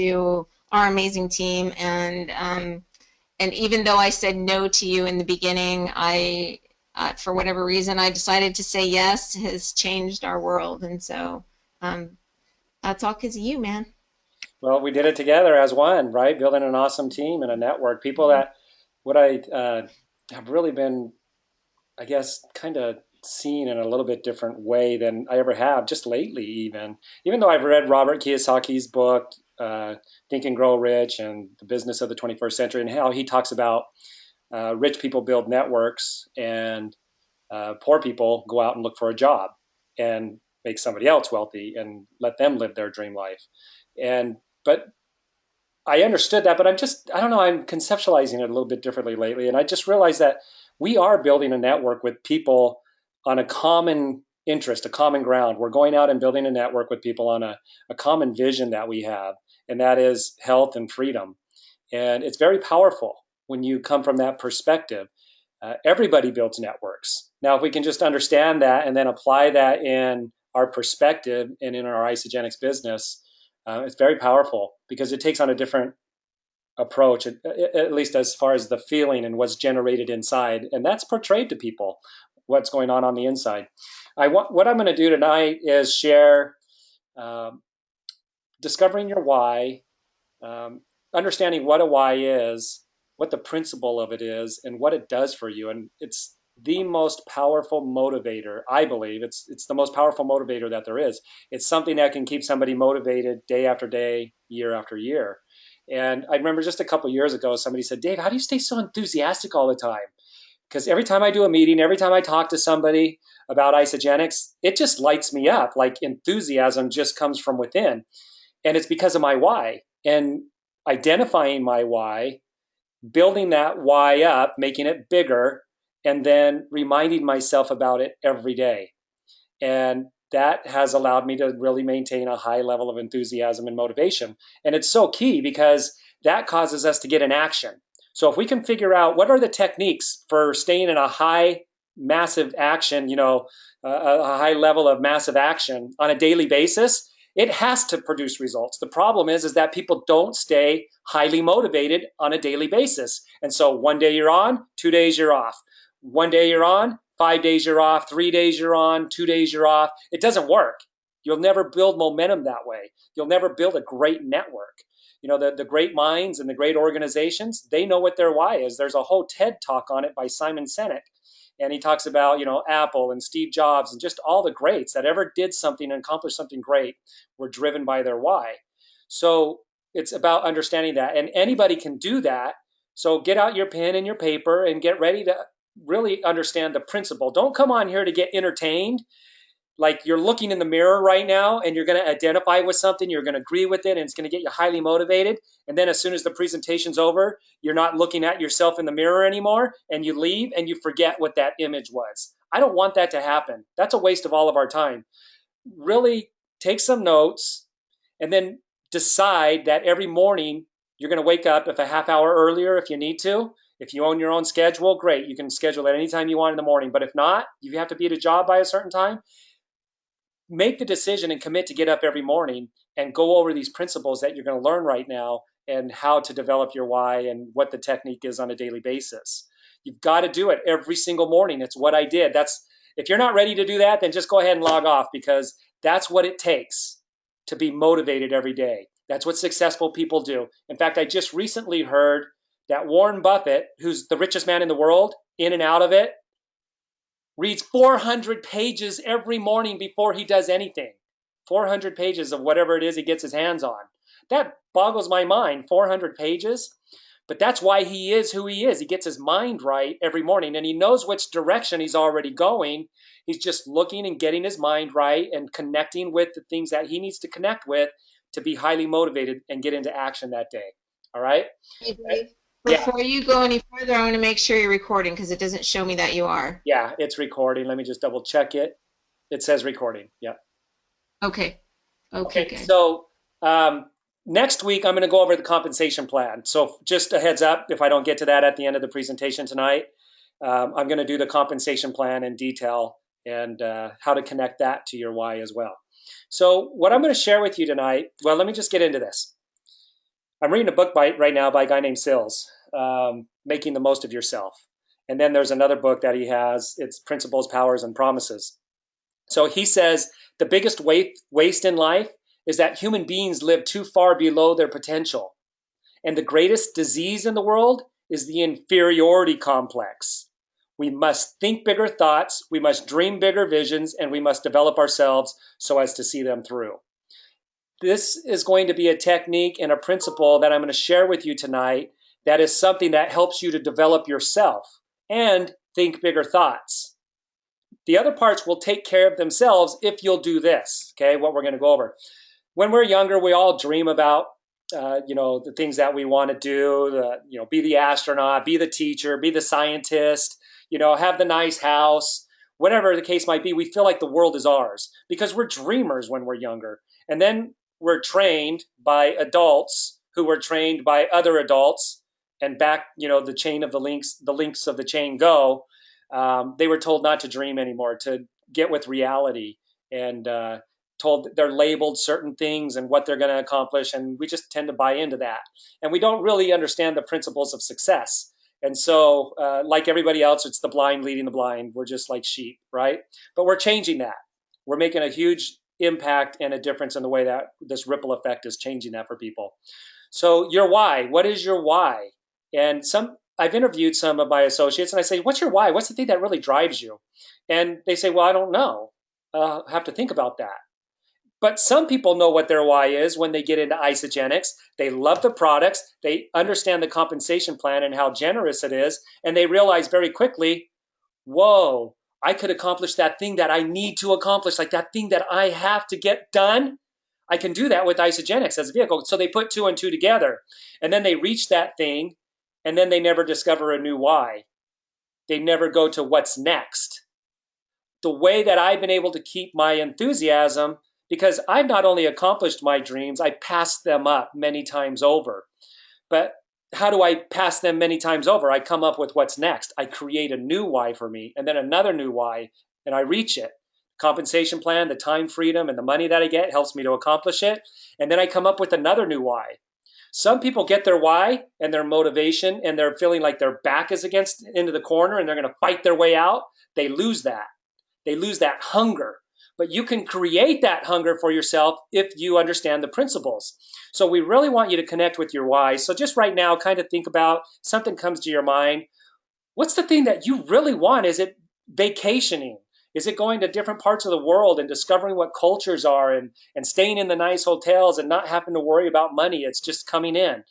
you, our amazing team, and even though I said no to you in the beginning, for whatever reason, I decided to say yes. Has changed our world, and so um, that's all because of you, man. Well, we did it together as one, right? Building an awesome team and a network. People that what I have really been, I guess, kind of seen in a little bit different way than I ever have, just lately, even though I've read Robert Kiyosaki's book, Think and Grow Rich, and the Business of the 21st Century, and how he talks about rich people build networks and poor people go out and look for a job and make somebody else wealthy and let them live their dream life. And but I understood that, but I don't know, I'm conceptualizing it a little bit differently lately. And I just realized that we are building a network with people on a common interest, a common ground. We're going out and building a network with people on a common vision that we have, and that is health and freedom. And it's very powerful when you come from that perspective. Everybody builds networks. Now, if we can just understand that and then apply that in our perspective and in our Isagenix business, it's very powerful because it takes on a different approach, at least as far as the feeling and what's generated inside. And that's portrayed to people, what's going on the inside. What I'm going to do tonight is share um, discovering your why, um, understanding what a why is, what the principle of it is, and what it does for you. And it's the most powerful motivator, I believe. It's the most powerful motivator that there is. It's something that can keep somebody motivated day after day, year after year. And I remember just a couple of years ago, somebody said, Dave, how do you stay so enthusiastic all the time? Because every time I do a meeting, every time I talk to somebody about Isagenix, it just lights me up. Like enthusiasm just comes from within. And it's because of my why. And identifying my why, building that why up, making it bigger, and then reminding myself about it every day. And that has allowed me to really maintain a high level of enthusiasm and motivation. And it's so key because that causes us to get in action. So if we can figure out what are the techniques for staying in a high, massive action, a high level of massive action on a daily basis, it has to produce results. The problem is that people don't stay highly motivated on a daily basis. And so one day you're on, 2 days you're off. One day you're on, 5 days you're off, 3 days you're on, 2 days you're off. It doesn't work. You'll never build momentum that way. You'll never build a great network. The great minds and the great organizations, they know what their why is. There's a whole TED talk on it by Simon Sinek. And he talks about, Apple and Steve Jobs and just all the greats that ever did something and accomplished something great were driven by their why. So it's about understanding that. And anybody can do that. So get out your pen and your paper and get ready to really understand the principle. Don't come on here to get entertained. Like you're looking in the mirror right now and you're going to identify with something, you're going to agree with it, and it's going to get you highly motivated. And then as soon as the presentation's over, you're not looking at yourself in the mirror anymore and you leave and you forget what that image was. I don't want that to happen. That's a waste of all of our time. Really take some notes and then decide that every morning you're going to wake up if a half hour earlier if you need to. If you own your own schedule, great. You can schedule it anytime you want in the morning. But if not, you have to be at a job by a certain time. Make the decision and commit to get up every morning and go over these principles that you're going to learn right now and how to develop your why and what the technique is on a daily basis. You've got to do it every single morning. It's what I did. If you're not ready to do that, then just go ahead and log off because that's what it takes to be motivated every day. That's what successful people do. In fact, I just recently heard that Warren Buffett, who's the richest man in the world, in and out of it, reads 400 pages every morning before he does anything. 400 pages of whatever it is he gets his hands on. That boggles my mind, 400 pages. But that's why he is who he is. He gets his mind right every morning and he knows which direction he's already going. He's just looking and getting his mind right and connecting with the things that he needs to connect with to be highly motivated and get into action that day. All right? Hey, Dave, Yeah. before you go any further, I want to make sure you're recording because it doesn't show me that you are. Yeah, it's recording. Let me just double check it. It says recording. Yeah. Okay. Okay, Okay, good. so next week I'm going to go over the compensation plan. So just a heads up, if I don't get to that at the end of the presentation tonight, I'm going to do the compensation plan in detail and how to connect that to your why as well. So what I'm going to share with you tonight, well, let me just get into this. I'm reading a book right now by a guy named Sills, Making the Most of Yourself. And then there's another book that he has. It's Principles, Powers, and Promises. So he says the biggest waste in life is that human beings live too far below their potential. And the greatest disease in the world is the inferiority complex. We must think bigger thoughts, we must dream bigger visions, and we must develop ourselves so as to see them through. This is going to be a technique and a principle that I'm going to share with you tonight that is something that helps you to develop yourself and think bigger thoughts. The other parts will take care of themselves if you'll do this, okay, what we're going to go over. When we're younger, we all dream about, the things that we want to do, be the astronaut, be the teacher, be the scientist, have the nice house, whatever the case might be. We feel like the world is ours because we're dreamers when we're younger. And then we're trained by adults who were trained by other adults, and back, the chain of the links of the chain go. They were told not to dream anymore, to get with reality, and told they're labeled certain things and what they're going to accomplish, and we just tend to buy into that, and we don't really understand the principles of success. And so, like everybody else, it's the blind leading the blind. We're just like sheep, right? But we're changing that. We're making a huge impact and a difference in the way that this ripple effect is changing that for people. So your why, what is your why? And I've interviewed some of my associates and I say, what's your why? What's the thing that really drives you? And they say, well, I don't know. I have to think about that. But some people know what their why is when they get into Isagenix. They love the products. They understand the compensation plan and how generous it is. And they realize very quickly, whoa, I could accomplish that thing that I need to accomplish, like that thing that I have to get done. I can do that with Isagenix as a vehicle. So they put two and two together, and then they reach that thing, and then they never discover a new why. They never go to what's next. The way that I've been able to keep my enthusiasm, because I've not only accomplished my dreams, I passed them up many times over. But how do I pass them many times over? I come up with what's next. I create a new why for me, and then another new why, and I reach it. Compensation plan, the time freedom, and the money that I get helps me to accomplish it. And then I come up with another new why. Some people get their why and their motivation, and they're feeling like their back is against into the corner and they're going to fight their way out. They lose that. They lose that hunger. But you can create that hunger for yourself if you understand the principles. So we really want you to connect with your why. So just right now, kind of think about something comes to your mind. What's the thing that you really want? Is it vacationing? Is it going to different parts of the world and discovering what cultures are, and staying in the nice hotels and not having to worry about money? It's just coming in.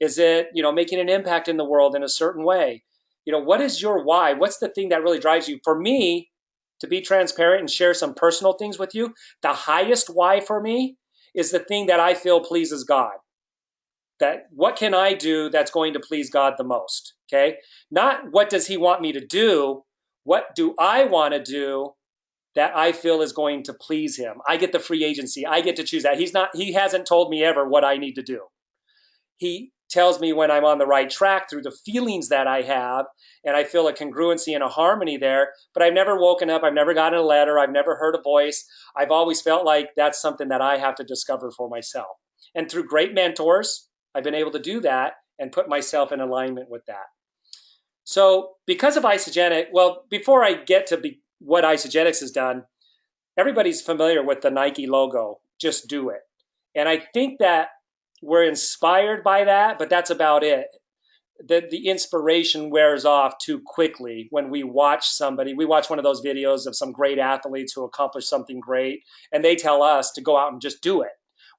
Is it, making an impact in the world in a certain way? What is your why? What's the thing that really drives you? For me, to be transparent and share some personal things with you, the highest why for me is the thing that I feel pleases God. That what can I do that's going to please God the most? Okay? Not what does he want me to do? What do I want to do that I feel is going to please him? I get the free agency. I get to choose that. He hasn't told me ever what I need to do. He tells me when I'm on the right track through the feelings that I have, and I feel a congruency and a harmony there. But I've never woken up, I've never gotten a letter, I've never heard a voice. I've always felt like that's something that I have to discover for myself. And through great mentors, I've been able to do that and put myself in alignment with that. So because of Isagenix, well, before I get to what Isagenix has done, everybody's familiar with the Nike logo, just do it. And I think that we're inspired by that, but that's about it. The inspiration wears off too quickly when we watch somebody. We watch one of those videos of some great athletes who accomplish something great, and they tell us to go out and just do it.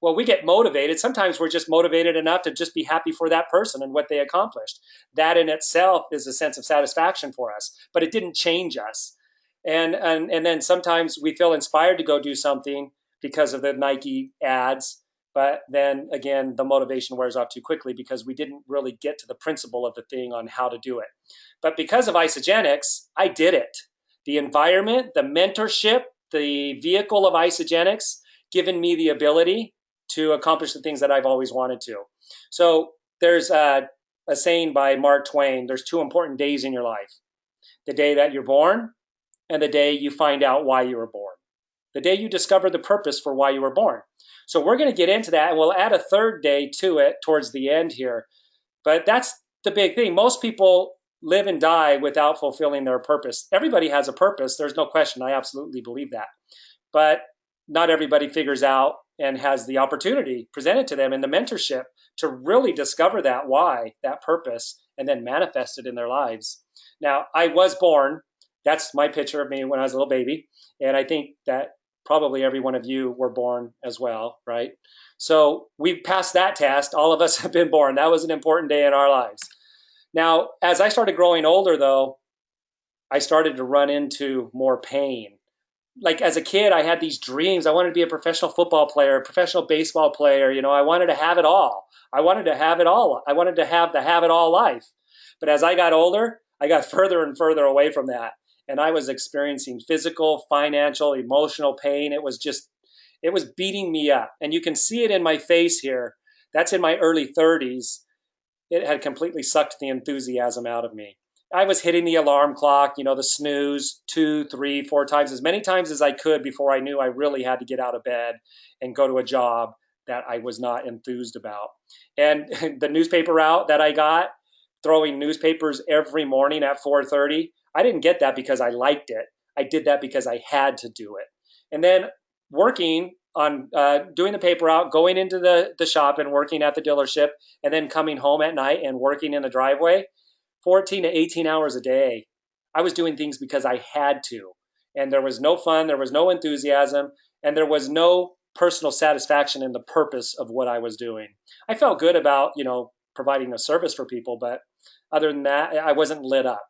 Well, we get motivated. Sometimes we're just motivated enough to just be happy for that person and what they accomplished. That in itself is a sense of satisfaction for us, but it didn't change us. And then sometimes we feel inspired to go do something because of the Nike ads, but then again, the motivation wears off too quickly because we didn't really get to the principle of the thing on how to do it. But because of Isagenix, I did it. The environment, the mentorship, the vehicle of Isagenix, given me the ability to accomplish the things that I've always wanted to. So there's a saying by Mark Twain, there's two important days in your life: the day that you're born and the day you find out why you were born. the day you discover the purpose for why you were born. So we're going to get into that, and we'll add a third day to it towards the end here. But that's the big thing. Most people live and die without fulfilling their purpose. Everybody has a purpose. There's no question. I absolutely believe that. But not everybody figures out and has the opportunity presented to them in the mentorship to really discover that why, that purpose, and then manifest it in their lives. Now, I was born. That's my picture of me when I was a little baby. And I think that probably every one of you were born as well, right? So we passed that test. All of us have been born. That was an important day in our lives. Now, as I started growing older, though, I started to run into more pain. Like as a kid, I had these dreams. I wanted to be a professional football player, a professional baseball player. I wanted to have it all. I wanted to have it all. I wanted to have the have it all life. But as I got older, I got further and further away from that. And I was experiencing physical, financial, emotional pain. It was beating me up. And you can see it in my face here. That's in my early 30s. It had completely sucked the enthusiasm out of me. I was hitting the alarm clock, the snooze, 2, 3, 4 times, as many times as I could before I knew I really had to get out of bed and go to a job that I was not enthused about. And the newspaper route that I got, throwing newspapers every morning at 4:30, I didn't get that because I liked it. I did that because I had to do it. And then working on doing the paper route, going into the shop and working at the dealership, and then coming home at night and working in the driveway, 14 to 18 hours a day. I was doing things because I had to. And there was no fun, there was no enthusiasm, and there was no personal satisfaction in the purpose of what I was doing. I felt good about, providing a service for people, but other than that, I wasn't lit up.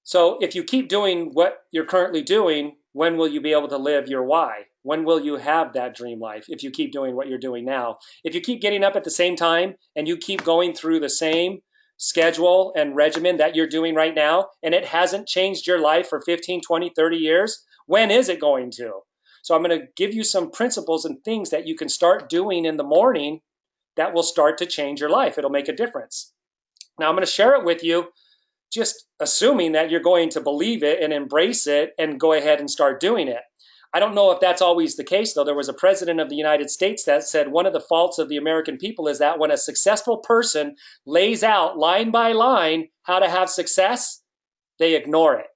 So if you keep doing what you're currently doing, when will you be able to live your why? When will you have that dream life if you keep doing what you're doing now? If you keep getting up at the same time and you keep going through the same schedule and regimen that you're doing right now, and it hasn't changed your life for 15, 20, 30 years, when is it going to? So I'm going to give you some principles and things that you can start doing in the morning that will start to change your life. It'll make a difference. Now I'm going to share it with you, just assuming that you're going to believe it and embrace it and go ahead and start doing it. I don't know if that's always the case, though. There was a president of the United States that said one of the faults of the American people is that when a successful person lays out line by line how to have success, they ignore it.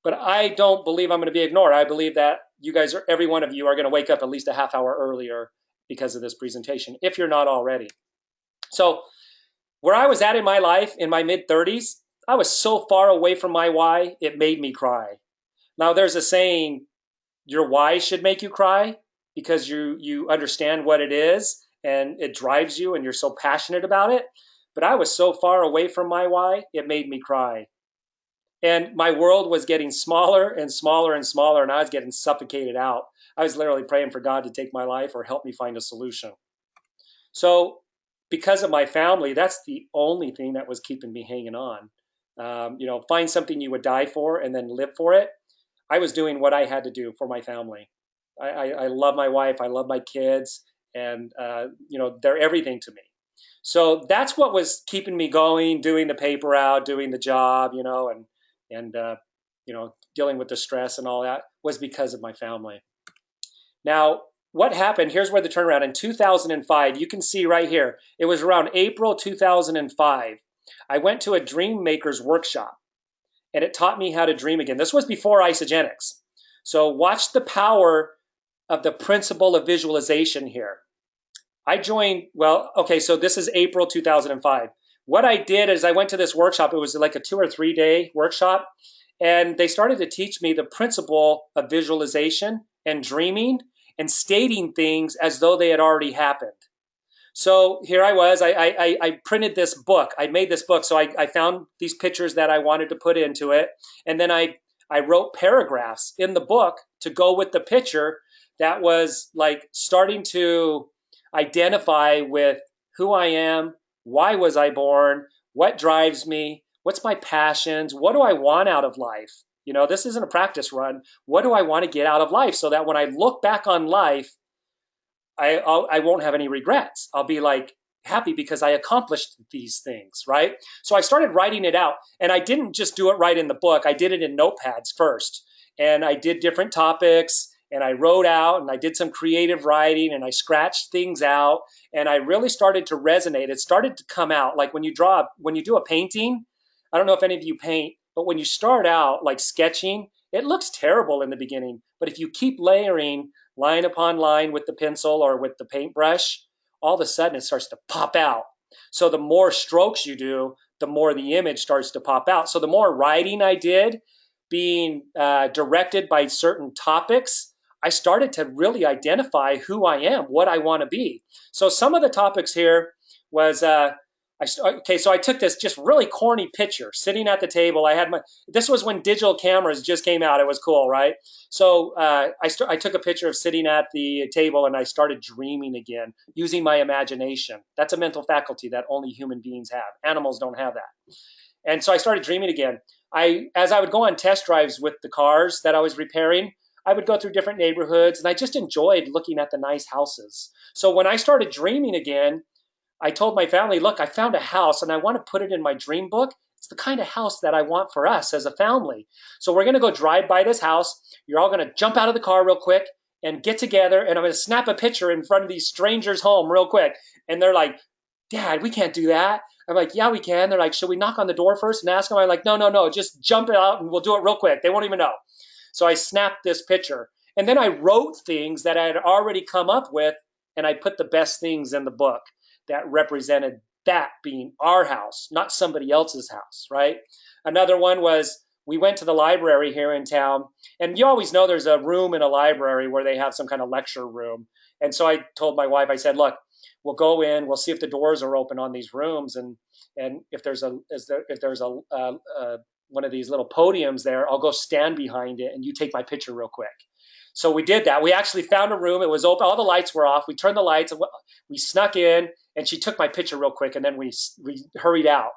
But I don't believe I'm going to be ignored. I believe that you guys, every one of you, are going to wake up at least a half hour earlier because of this presentation, if you're not already. So where I was at in my life in my mid-30s, I was so far away from my why, it made me cry. Now, there's a saying, your why should make you cry because you understand what it is and it drives you and you're so passionate about it. But I was so far away from my why, it made me cry. And my world was getting smaller and smaller and smaller, and I was getting suffocated out. I was literally praying for God to take my life or help me find a solution. So because of my family, that's the only thing that was keeping me hanging on. Find something you would die for and then live for it. I was doing what I had to do for my family. I love my wife. I love my kids. And, they're everything to me. So that's what was keeping me going, doing the paper route, doing the job, and dealing with the stress and all that was because of my family. Now, what happened, here's where the turnaround. In 2005, you can see right here, it was around April 2005. I went to a dream maker's workshop, and it taught me how to dream again. This was before Isagenix. So watch the power of the principle of visualization here. I joined, so this is April 2005. What I did is I went to this workshop. It was like a 2 or 3 day workshop, and they started to teach me the principle of visualization and dreaming and stating things as though they had already happened. So here I was, I printed this book. I made this book. So I found these pictures that I wanted to put into it. And then I wrote paragraphs in the book to go with the picture that was like starting to identify with who I am, why was I born, what drives me, what's my passions, what do I want out of life? This isn't a practice run. What do I want to get out of life so that when I look back on life, I won't have any regrets. I'll be like happy because I accomplished these things, right? So I started writing it out, and I didn't just do it right in the book. I did it in notepads first. and I did different topics and I wrote out and I did some creative writing and I scratched things out and I really started to resonate. It started to come out like when you do a painting, I don't know if any of you paint, but when you start out like sketching, it looks terrible in the beginning. But if you keep layering line upon line with the pencil or with the paintbrush, all of a sudden it starts to pop out. So the more strokes you do, the more the image starts to pop out. So the more writing I did, being directed by certain topics, I started to really identify who I am, what I want to be. So some of the topics here was okay. So I took this just really corny picture sitting at the table. I had my. This was when digital cameras just came out. It was cool, right? So I took a picture of sitting at the table and I started dreaming again using my imagination. That's a mental faculty that only human beings have. Animals don't have that. And so I started dreaming again. As I would go on test drives with the cars that I was repairing, I would go through different neighborhoods and I just enjoyed looking at the nice houses. So when I started dreaming again, I told my family, look, I found a house and I want to put it in my dream book. It's the kind of house that I want for us as a family. So we're going to go drive by this house. You're all going to jump out of the car real quick and get together. And I'm going to snap a picture in front of these strangers' home real quick. And they're like, Dad, we can't do that. I'm like, yeah, we can. They're like, should we knock on the door first and ask them? I'm like, no, no, no, just jump it out and we'll do it real quick. They won't even know. So I snapped this picture. And then I wrote things that I had already come up with, and I put the best things in the book that represented that being our house, not somebody else's house, right? Another one was we went to the library here in town, and you always know there's a room in a library where they have some kind of lecture room. And so I told my wife, I said, look, we'll go in, we'll see if the doors are open on these rooms, and if there's one of these little podiums there, I'll go stand behind it and you take my picture real quick. So we did that. We actually found a room. It was open. All the lights were off. We turned the lights. We snuck in, and she took my picture real quick, and then we hurried out.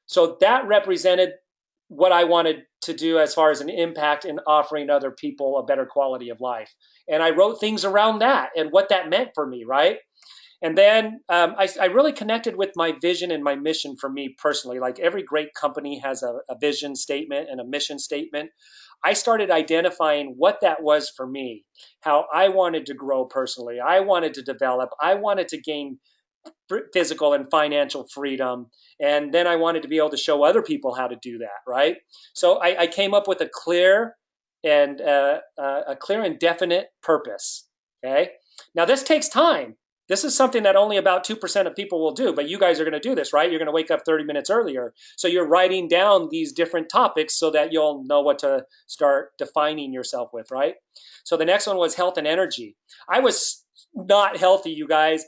So that represented what I wanted to do as far as an impact in offering other people a better quality of life. And I wrote things around that and what that meant for me, right? And then I really connected with my vision and my mission for me personally. Like every great company has a vision statement and a mission statement. I started identifying what that was for me, how I wanted to grow personally. I wanted to develop. I wanted to gain physical and financial freedom. And then I wanted to be able to show other people how to do that, right? So I came up with a clear and definite purpose. Okay. Now this takes time. This is something that only about 2% of people will do, but you guys are going to do this, right? You're going to wake up 30 minutes earlier. So you're writing down these different topics so that you'll know what to start defining yourself with, right? So the next one was health and energy. I was not healthy, you guys.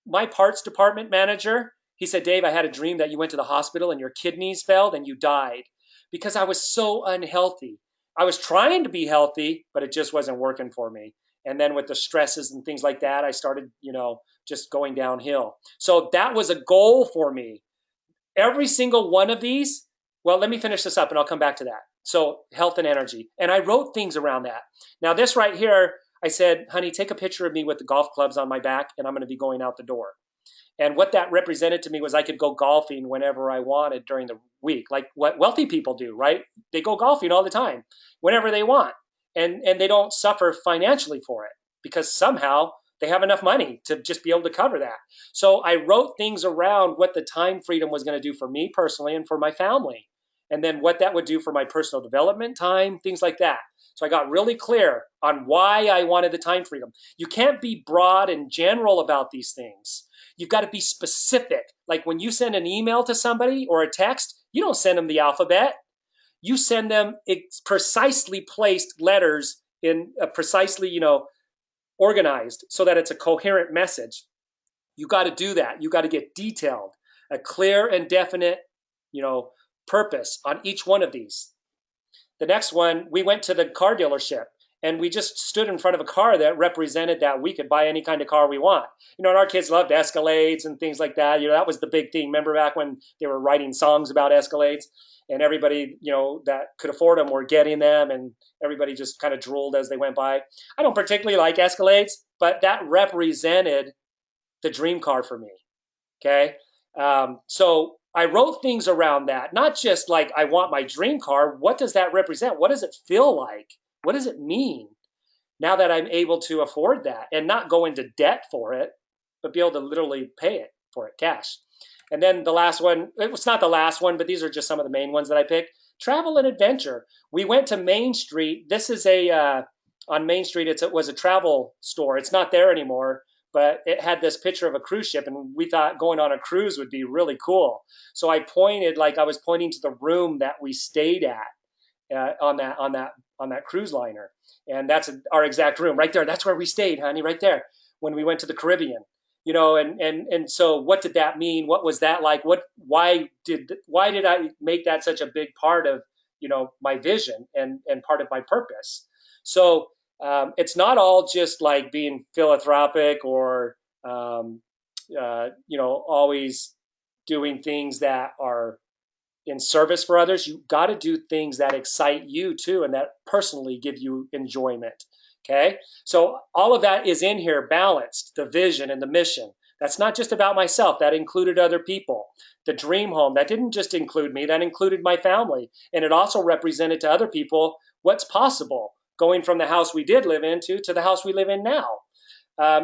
My parts department manager, he said, Dave, I had a dream that you went to the hospital and your kidneys failed and you died because I was so unhealthy. I was trying to be healthy, but it just wasn't working for me. And then with the stresses and things like that, I started, just going downhill. So that was a goal for me. Every single one of these, well, let me finish this up and I'll come back to that. So health and energy. And I wrote things around that. Now this right here, I said, honey, take a picture of me with the golf clubs on my back and I'm going to be going out the door. And what that represented to me was I could go golfing whenever I wanted during the week, like what wealthy people do, right? They go golfing all the time, whenever they want. And they don't suffer financially for it because somehow they have enough money to just be able to cover that. So I wrote things around what the time freedom was going to do for me personally and for my family. And then what that would do for my personal development time, things like that. So I got really clear on why I wanted the time freedom. You can't be broad and general about these things. You've got to be specific. Like when you send an email to somebody or a text, you don't send them the alphabet. You send them precisely placed letters in a precisely, organized so that it's a coherent message. You got to do that. You got to get detailed, a clear and definite, purpose on each one of these. The next one, we went to the car dealership and we just stood in front of a car that represented that we could buy any kind of car we want. And our kids loved Escalades and things like that. That was the big thing. Remember back when they were writing songs about Escalades? And everybody, that could afford them were getting them, and everybody just kind of drooled as they went by. I don't particularly like Escalades, but that represented the dream car for me, okay? So I wrote things around that, not just like I want my dream car. What does that represent? What does it feel like? What does it mean now that I'm able to afford that and not go into debt for it, but be able to literally pay it for it cash? And then the last one, it was not the last one, but these are just some of the main ones that I picked. Travel and adventure. We went to Main Street. This is on Main Street, it was a travel store. It's not there anymore, but it had this picture of a cruise ship, and we thought going on a cruise would be really cool. So I pointed, like I was pointing to the room that we stayed at on that cruise liner, and that's our exact room right there. That's where we stayed, honey, right there when we went to the Caribbean. And so what did that mean? What was that like? Why did I make that such a big part of my vision and part of my purpose? So it's not all just like being philanthropic or always doing things that are in service for others. You got to do things that excite you too and that personally give you enjoyment. Okay, so all of that is in here, balanced, the vision and the mission. That's not just about myself. That included other people. The dream home, that didn't just include me, that included my family. And it also represented to other people what's possible going from the house we did live into to the house we live in now.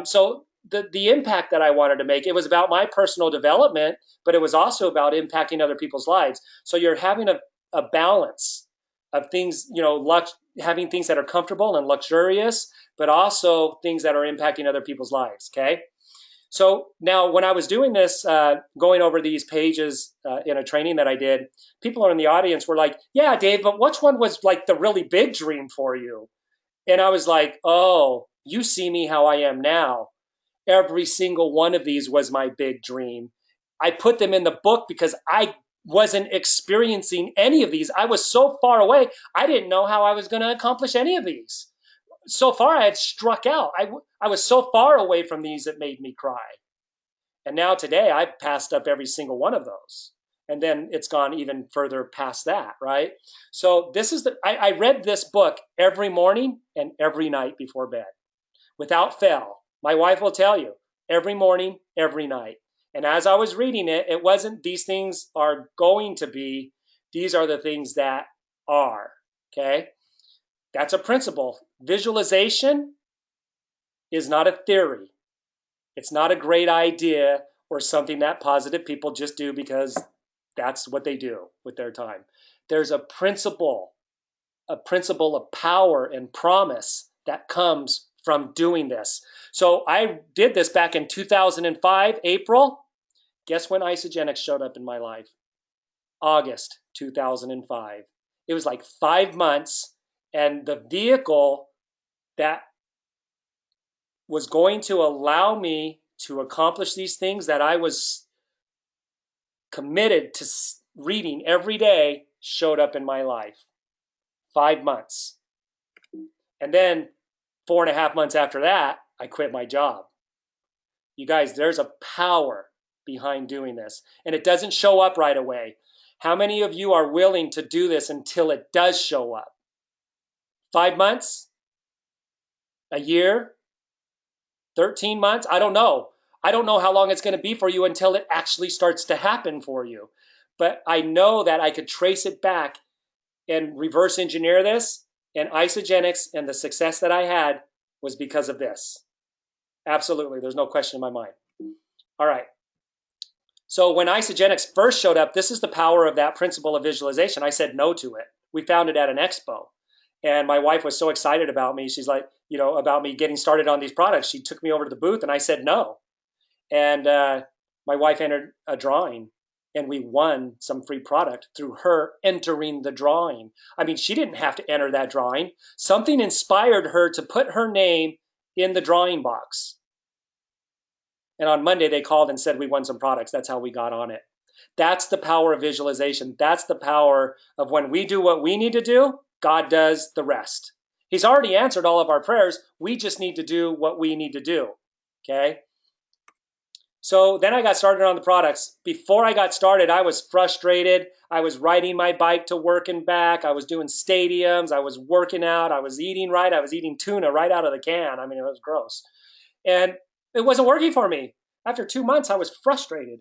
So the impact that I wanted to make, it was about my personal development, but it was also about impacting other people's lives. So you're having a balance of things, having things that are comfortable and luxurious, but also things that are impacting other people's lives. Okay. So now when I was doing this, going over these pages in a training that I did, people in the audience were like, yeah, Dave, but which one was like the really big dream for you? And I was like, oh, you see me how I am now. Every single one of these was my big dream. I put them in the book because I wasn't experiencing any of these. I was so far away. I didn't know how I was going to accomplish any of these. So far, I had struck out. I was so far away from these that made me cry. And now today, I've passed up every single one of those. And then it's gone even further past that, right? So this is I read this book every morning and every night before bed without fail. My wife will tell you, every morning, every night. And as I was reading it, it wasn't these things are going to be, these are the things that are, okay? That's a principle. Visualization is not a theory. It's not a great idea or something that positive people just do because that's what they do with their time. There's a principle of power and promise that comes from doing this. So I did this back in 2005, April. Guess when Isagenix showed up in my life? August 2005. It was like 5 months, and the vehicle that was going to allow me to accomplish these things that I was committed to reading every day showed up in my life. 5 months. And then 4.5 months after that, I quit my job. You guys, there's a power behind doing this. And it doesn't show up right away. How many of you are willing to do this until it does show up? 5 months? A year? 13 months? I don't know. I don't know how long it's going to be for you until it actually starts to happen for you. But I know that I could trace it back and reverse engineer this. And Isagenix and the success that I had was because of this. Absolutely. There's no question in my mind. All right. So when Isagenix first showed up, this is the power of that principle of visualization. I said no to it. We found it at an expo. And my wife was so excited about me. She's like, about me getting started on these products. She took me over to the booth and I said no. And my wife entered a drawing and we won some free product through her entering the drawing. I mean, she didn't have to enter that drawing. Something inspired her to put her name in the drawing box. And on Monday, they called and said we won some products. That's how we got on it. That's the power of visualization. That's the power of when we do what we need to do, God does the rest. He's already answered all of our prayers. We just need to do what we need to do, okay? So then I got started on the products. Before I got started, I was frustrated. I was riding my bike to work and back. I was doing stadiums. I was working out. I was eating right. I was eating tuna right out of the can. I mean, it was gross. And it wasn't working for me. After 2 months, I was frustrated.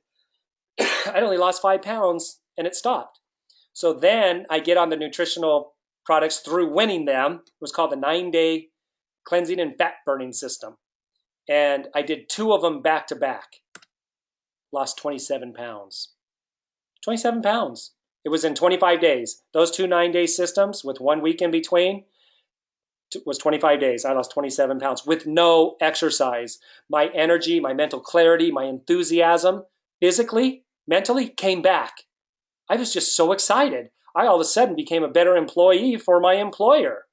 I'd only lost 5 pounds and it stopped. So then I get on the nutritional products through winning them. It was called the 9-day cleansing and fat burning system. And I did 2 of them back to back. Lost 27 pounds. 27 pounds. It was in 25 days. Those 2 9-day systems with 1 week in between was 25 days. I lost 27 pounds with no exercise. My energy, my mental clarity, my enthusiasm, physically, mentally, came back. I was just so excited. I all of a sudden became a better employee for my employer.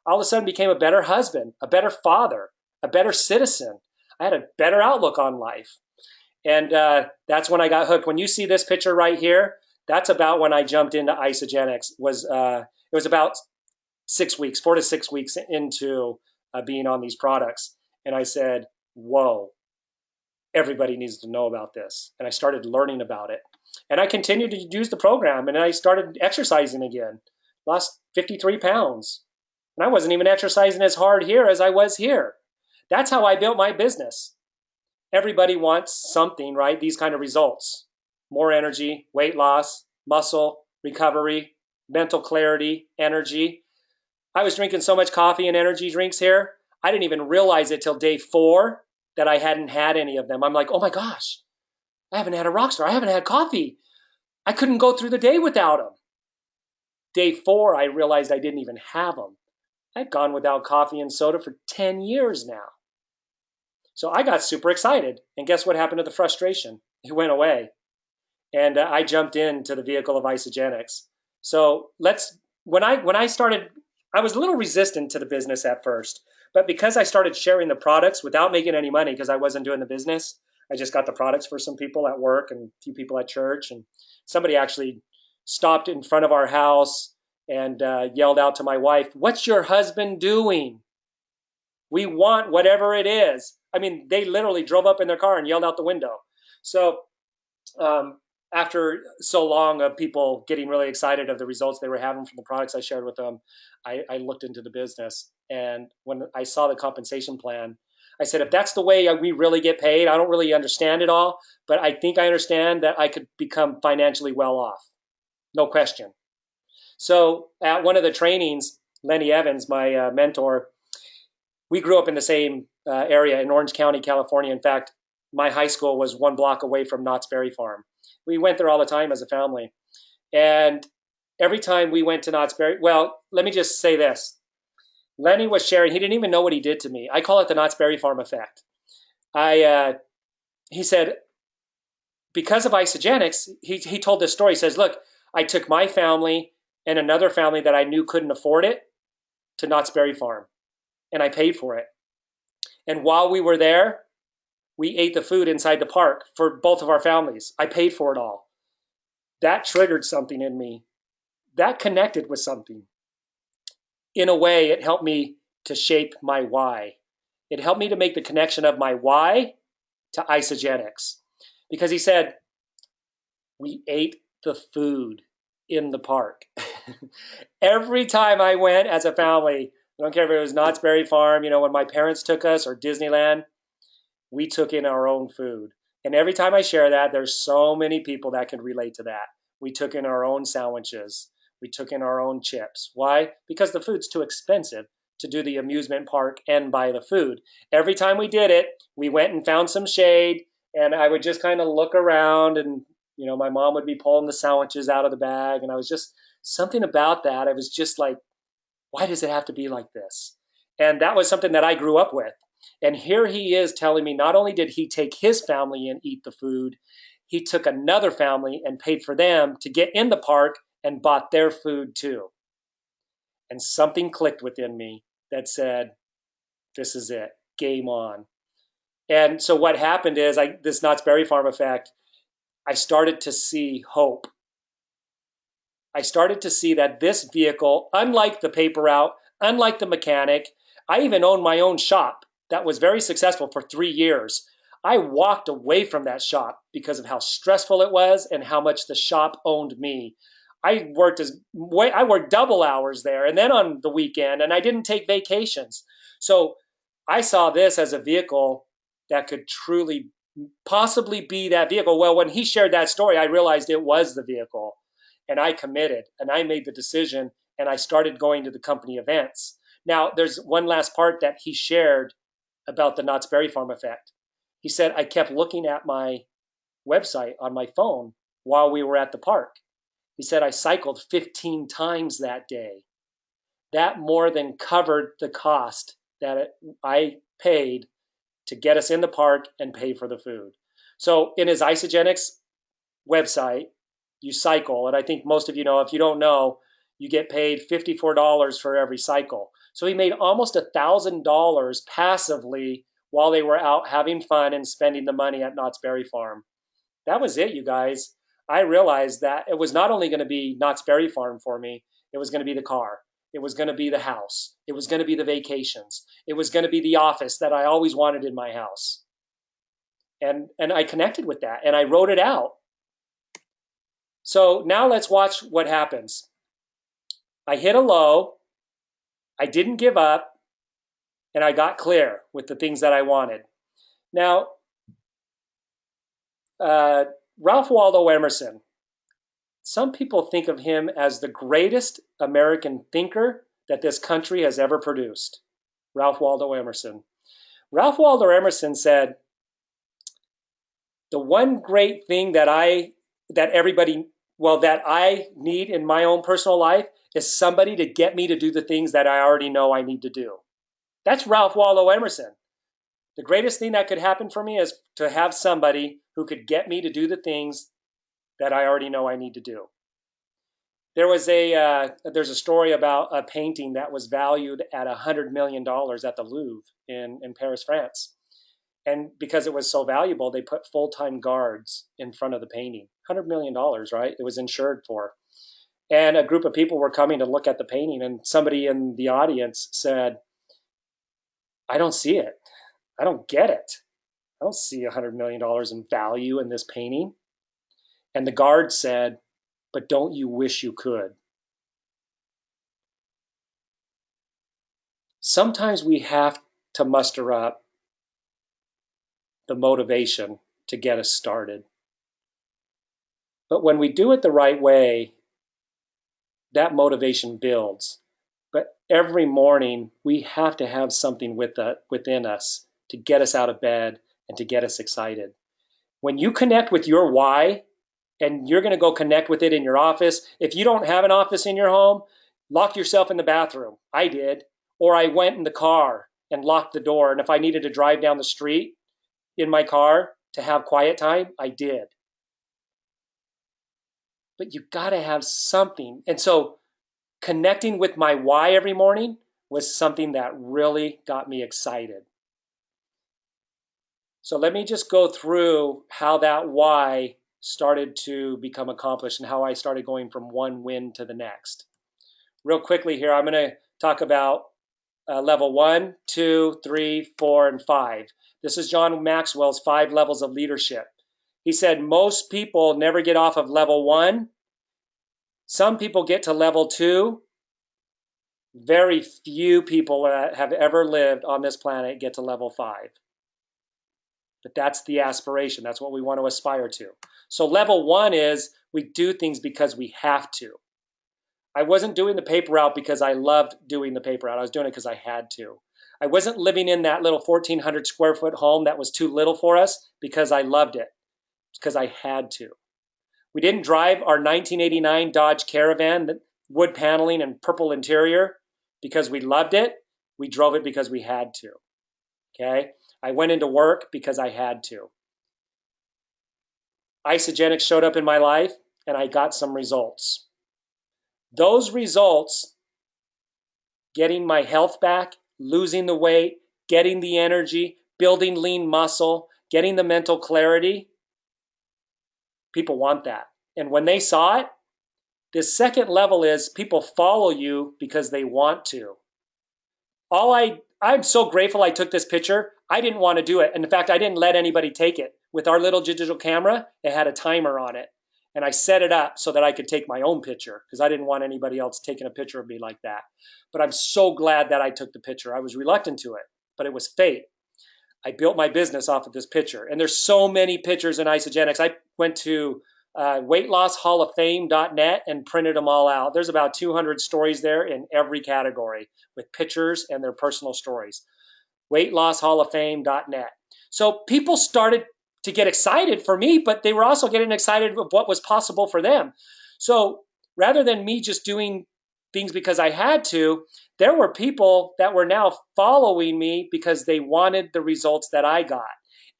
All of a sudden became a better husband, a better father, a better citizen. I had a better outlook on life. And that's when I got hooked. When you see this picture right here, that's about when I jumped into Isagenix. It was about 6 weeks, 4 to 6 weeks into being on these products. And I said, whoa, everybody needs to know about this. And I started learning about it. And I continued to use the program, and I started exercising again. Lost 53 pounds. And I wasn't even exercising as hard here as I was here. That's how I built my business. Everybody wants something, right? These kind of results. More energy, weight loss, muscle, recovery, mental clarity, energy. I was drinking so much coffee and energy drinks here, I didn't even realize it till day 4 that I hadn't had any of them. I'm like, oh my gosh, I haven't had a Rockstar. I haven't had coffee. I couldn't go through the day without them. Day 4, I realized I didn't even have them. I've gone without coffee and soda for 10 years now. So I got super excited. And guess what happened to the frustration? It went away. And I jumped into the vehicle of Isagenix. So when I started, I was a little resistant to the business at first. But because I started sharing the products without making any money, because I wasn't doing the business, I just got the products for some people at work and a few people at church. And somebody actually stopped in front of our house and yelled out to my wife, "What's your husband doing? We want whatever it is." I mean, they literally drove up in their car and yelled out the window. So after so long of people getting really excited of the results they were having from the products I shared with them, I looked into the business. And when I saw the compensation plan, I said, if that's the way we really get paid, I don't really understand it all, but I think I understand that I could become financially well off. No question. So at one of the trainings, Lenny Evans, my mentor, we grew up in the same area in Orange County, California. In fact, my high school was 1 block away from Knott's Berry Farm. We went there all the time as a family. And every time we went to Knott's Berry, well, let me just say this. Lenny was sharing, he didn't even know what he did to me. I call it the Knott's Berry Farm effect. He said, because of Isagenix, he told this story. He says, look, I took my family and another family that I knew couldn't afford it to Knott's Berry Farm, and I paid for it. And while we were there, we ate the food inside the park for both of our families. I paid for it all. That triggered something in me. That connected with something. In a way, it helped me to shape my why. It helped me to make the connection of my why to Isagenix. Because he said, we ate the food in the park. Every time I went as a family, I don't care if it was Knott's Berry Farm, when my parents took us, or Disneyland, we took in our own food. And every time I share that, there's so many people that can relate to that. We took in our own sandwiches. We took in our own chips. Why? Because the food's too expensive to do the amusement park and buy the food. Every time we did it, we went and found some shade, and I would just kind of look around, and my mom would be pulling the sandwiches out of the bag, and I was just, something about that, I was just like, why does it have to be like this? And that was something that I grew up with. And here he is telling me, not only did he take his family and eat the food, he took another family and paid for them to get in the park and bought their food too. And something clicked within me that said, this is it, game on. And so what happened is, this Knott's Berry Farm effect, I started to see hope. I started to see that this vehicle, unlike the paper route, unlike the mechanic, I even owned my own shop that was very successful for 3 years. I walked away from that shop because of how stressful it was and how much the shop owned me. I worked double hours there, and then on the weekend, and I didn't take vacations. So I saw this as a vehicle that could truly possibly be that vehicle. Well, when he shared that story, I realized it was the vehicle, and I committed, and I made the decision, and I started going to the company events. Now, there's one last part that he shared about the Knott's Berry Farm effect. He said, I kept looking at my website on my phone while we were at the park. He said, I cycled 15 times that day. That more than covered the cost that I paid to get us in the park and pay for the food. So in his Isagenix website, you cycle, and I think most of you know, if you don't know, you get paid $54 for every cycle. So he made almost $1,000 passively while they were out having fun and spending the money at Knott's Berry Farm. That was it, you guys. I realized that it was not only going to be Knott's Berry Farm for me, it was going to be the car. It was going to be the house. It was going to be the vacations. It was going to be the office that I always wanted in my house. And I connected with that, and I wrote it out. So now let's watch what happens. I hit a low. I didn't give up, and I got clear with the things that I wanted. Now, Ralph Waldo Emerson, some people think of him as the greatest American thinker that this country has ever produced. Ralph Waldo Emerson. Ralph Waldo Emerson said, the one great thing that I need in my own personal life is somebody to get me to do the things that I already know I need to do. That's Ralph Waldo Emerson. The greatest thing that could happen for me is to have somebody who could get me to do the things that I already know I need to do. There's a story about a painting that was valued at $100 million at the Louvre in Paris, France. And because it was so valuable, they put full-time guards in front of the painting. $100 million, right? It was insured for. And a group of people were coming to look at the painting, and somebody in the audience said, I don't see it. I don't get it. I don't see $100 million in value in this painting. And the guard said, but don't you wish you could? Sometimes we have to muster up the motivation to get us started. But when we do it the right way, that motivation builds. But every morning, we have to have something within us to get us out of bed and to get us excited. When you connect with your why, and you're going to go connect with it in your office. If you don't have an office in your home, lock yourself in the bathroom. I did. Or I went in the car and locked the door. And if I needed to drive down the street in my car to have quiet time, I did. But you got to have something. And so connecting with my why every morning was something that really got me excited. So let me just go through how that why started to become accomplished and how I started going from one win to the next. Real quickly here, I'm going to talk about level 1, 2, 3, 4, and 5. This is John Maxwell's 5 levels of leadership. He said most people never get off of level 1. Some people get to level 2. Very few people that have ever lived on this planet get to level 5. But that's the aspiration. That's what we want to aspire to. So level 1 is we do things because we have to. I wasn't doing the paper route because I loved doing the paper route. I was doing it because I had to. I wasn't living in that little 1,400 square foot home that was too little for us because I loved it. It's because I had to. We didn't drive our 1989 Dodge Caravan, wood paneling and purple interior, because we loved it. We drove it because we had to. Okay? I went into work because I had to. Isagenix showed up in my life, and I got some results. Those results, getting my health back, losing the weight, getting the energy, building lean muscle, getting the mental clarity, people want that. And when they saw it, this second level is people follow you because they want to. I'm so grateful I took this picture. I didn't want to do it. And in fact, I didn't let anybody take it. With our little digital camera, it had a timer on it. And I set it up so that I could take my own picture because I didn't want anybody else taking a picture of me like that. But I'm so glad that I took the picture. I was reluctant to it, but it was fate. I built my business off of this picture. And there's so many pictures in Isagenix. I went to weightlosshalloffame.net and printed them all out. There's about 200 stories there in every category with pictures and their personal stories. Weightlosshalloffame.net. So people started to get excited for me, but they were also getting excited of what was possible for them. So rather than me just doing things because I had to, there were people that were now following me because they wanted the results that I got.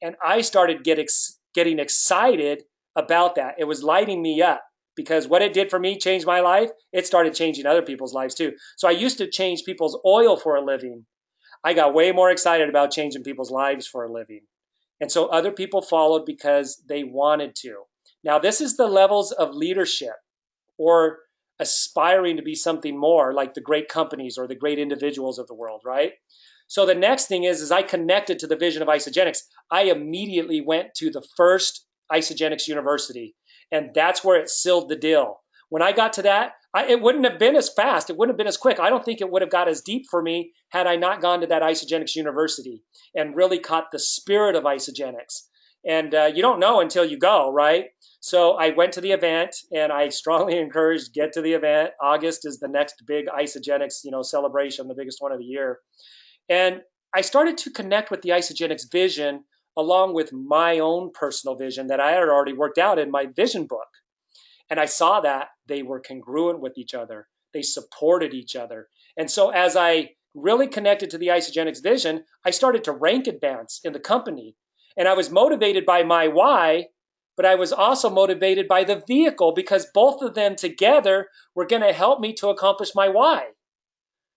And I started getting excited about that. It was lighting me up because what it did for me changed my life. It started changing other people's lives too. So I used to change people's oil for a living. I got way more excited about changing people's lives for a living. And so other people followed because they wanted to. Now, this is the levels of leadership or aspiring to be something more like the great companies or the great individuals of the world, right? So the next thing is I connected to the vision of Isagenix. I immediately went to the first Isagenix University, and that's where it sealed the deal. When I got to that, it wouldn't have been as fast. It wouldn't have been as quick. I don't think it would have got as deep for me had I not gone to that Isagenix University and really caught the spirit of Isagenix. And you don't know until you go, right? So I went to the event, and I strongly encouraged get to the event. August is the next big Isagenix, celebration, the biggest one of the year. And I started to connect with the Isagenix vision along with my own personal vision that I had already worked out in my vision book. And I saw that they were congruent with each other. They supported each other. And so as I really connected to the Isagenix vision, I started to rank advance in the company. And I was motivated by my why, but I was also motivated by the vehicle because both of them together were going to help me to accomplish my why.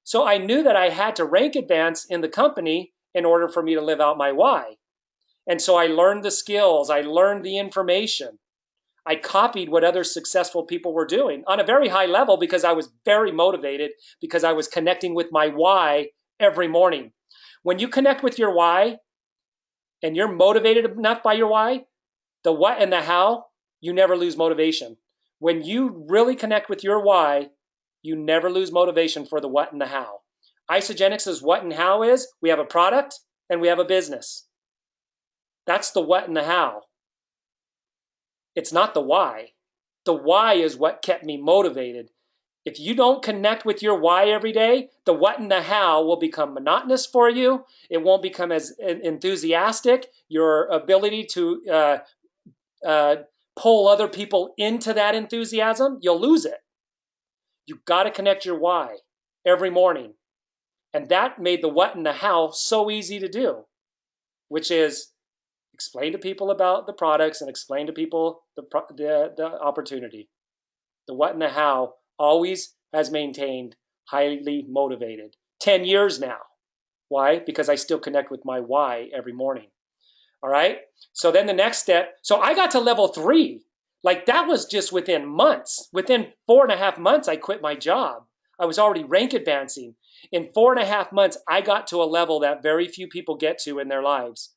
So I knew that I had to rank advance in the company in order for me to live out my why. And so I learned the skills, I learned the information. I copied what other successful people were doing on a very high level because I was very motivated because I was connecting with my why every morning. When you connect with your why and you're motivated enough by your why, the what and the how, you never lose motivation. When you really connect with your why, you never lose motivation for the what and the how. Isagenix's what and how is we have a product and we have a business. That's the what and the how. It's not the why. The why is what kept me motivated. If you don't connect with your why every day, the what and the how will become monotonous for you. It won't become as enthusiastic. Your ability to pull other people into that enthusiasm, you'll lose it. You've got to connect your why every morning. And that made the what and the how so easy to do, which is explain to people about the products and explain to people the opportunity. The what and the how always has maintained highly motivated. 10 years now. Why? Because I still connect with my why every morning. All right. So then the next step. So I got to level 3. Like that was just within months. Within 4.5 months, I quit my job. I was already rank advancing. In 4.5 months, I got to a level that very few people get to in their lives.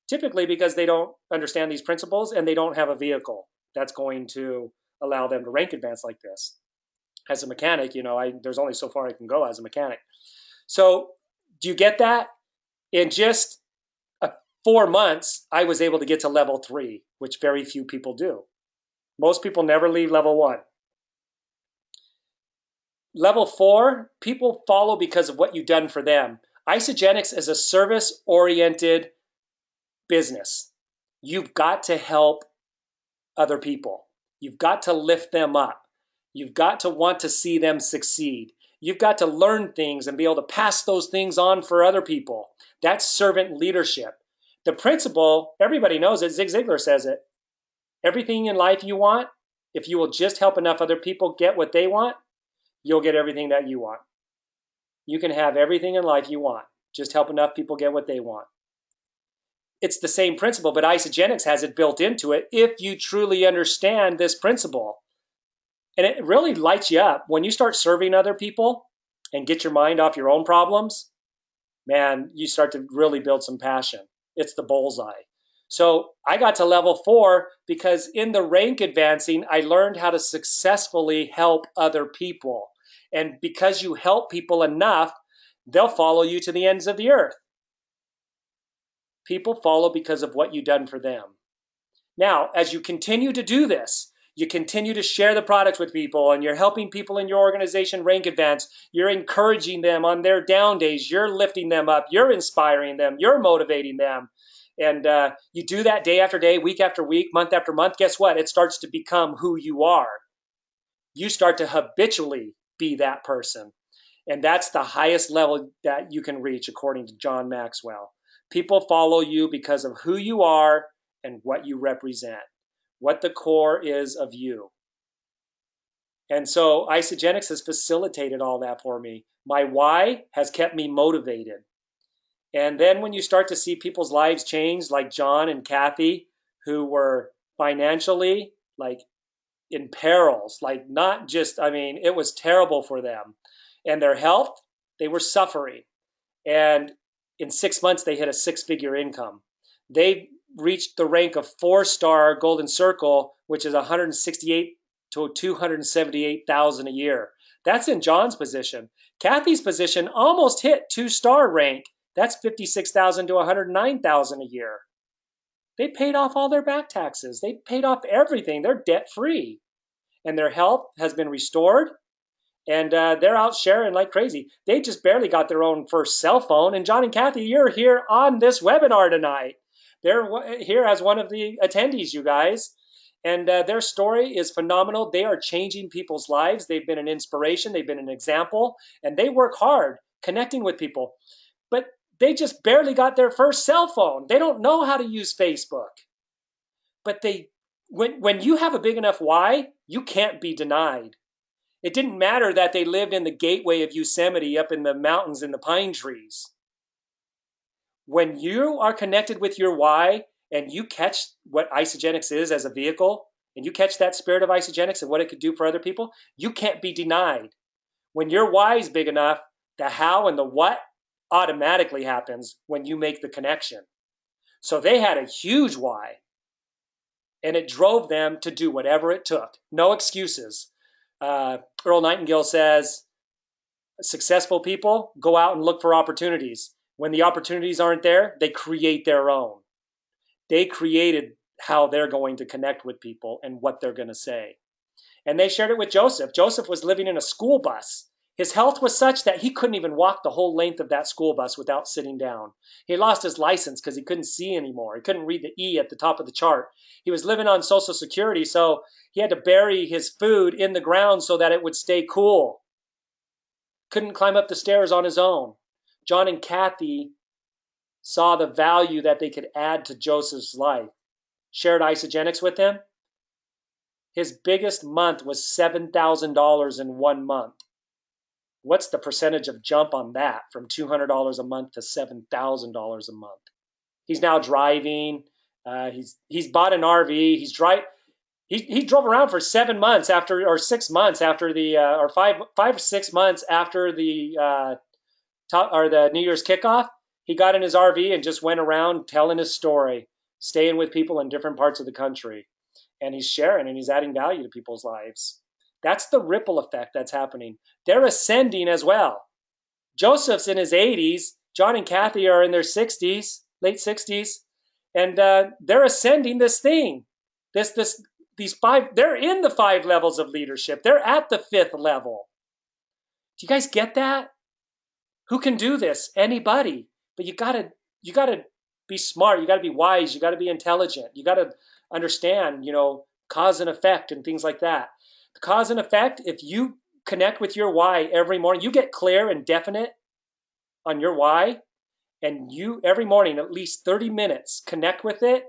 Typically because they don't understand these principles and they don't have a vehicle that's going to allow them to rank advance like this. As a mechanic, there's only so far I can go as a mechanic. So do you get that? In just 4 months, I was able to get to level 3, which very few people do. Most people never leave level 1. Level 4, people follow because of what you've done for them. Isagenix is a service-oriented business. You've got to help other people. You've got to lift them up. You've got to want to see them succeed. You've got to learn things and be able to pass those things on for other people. That's servant leadership. The principle, everybody knows it. Zig Ziglar says it. Everything in life you want, if you will just help enough other people get what they want, you'll get everything that you want. You can have everything in life you want. Just help enough people get what they want. It's the same principle, but Isagenix has it built into it if you truly understand this principle. And it really lights you up. When you start serving other people and get your mind off your own problems, man, you start to really build some passion. It's the bullseye. So I got to level 4 because in the rank advancing, I learned how to successfully help other people. And because you help people enough, they'll follow you to the ends of the earth. People follow because of what you've done for them. Now, as you continue to do this, You continue to share the products with people, and you're helping people in your organization rank advance. You're encouraging them on their down days. You're lifting them up. You're inspiring them. You're motivating them. And you do that day after day, week after week, month after month. Guess what? It starts to become who you are. You start to habitually be that person. And that's the highest level that you can reach, according to John Maxwell. People follow you because of who you are and what you represent, what the core is of you. And so Isagenix has facilitated all that for me. My why has kept me motivated. And then when you start to see people's lives change, like John and Kathy, who were financially like in perils, like not just, I mean, it was terrible for them. And their health, they were suffering. And in 6 months, they hit a six-figure income. They reached the rank of 4-star Golden Circle, which is 168 to 278,000 a year. That's in John's position. Kathy's position almost hit 2-star rank. That's 56,000 to 109,000 a year. They paid off all their back taxes. They paid off everything. They're debt-free. And their health has been restored. And they're out sharing like crazy. They just barely got their own first cell phone. And John and Kathy, you're here on this webinar tonight. They're here as one of the attendees, you guys. And their story is phenomenal. They are changing people's lives. They've been an inspiration. They've been an example. And they work hard connecting with people. But they just barely got their first cell phone. They don't know how to use Facebook. But when you have a big enough why, you can't be denied. It didn't matter that they lived in the gateway of Yosemite up in the mountains in the pine trees. When you are connected with your why and you catch what Isagenix is as a vehicle, and you catch that spirit of Isagenix and what it could do for other people, you can't be denied. When your why is big enough, the how and the what automatically happens when you make the connection. So they had a huge why, and it drove them to do whatever it took. No excuses. Earl Nightingale says, successful people go out and look for opportunities. When the opportunities aren't there, they create their own. They created how they're going to connect with people and what they're going to say. And they shared it with Joseph. Joseph was living in a school bus. His health was such that he couldn't even walk the whole length of that school bus without sitting down. He lost his license because he couldn't see anymore. He couldn't read the E at the top of the chart. He was living on Social Security, so he had to bury his food in the ground so that it would stay cool. Couldn't climb up the stairs on his own. John and Kathy saw the value that they could add to Joseph's life. Shared Isagenix with him. His biggest month was $7,000 in 1 month. What's the percentage of jump on that from $200 a month to $7,000 a month? He's now driving. He's bought an RV. He drove around for 7 months after, or 6 months after the, or 5 or 6 months after the the New Year's kickoff. He got in his RV and just went around telling his story, staying with people in different parts of the country, and he's sharing and he's adding value to people's lives. That's the ripple effect that's happening. They're ascending as well. Joseph's in his 80s. John and Kathy are in their 60s, late 60s, and they're ascending this thing. These 5. They're in the 5 levels of leadership. They're at the 5th level. Do you guys get that? Who can do this? Anybody. But you gotta be smart. You gotta be wise. You gotta be intelligent. You gotta understand, cause and effect and things like that. The cause and effect, if you connect with your why every morning, you get clear and definite on your why, and you every morning, at least 30 minutes, connect with it.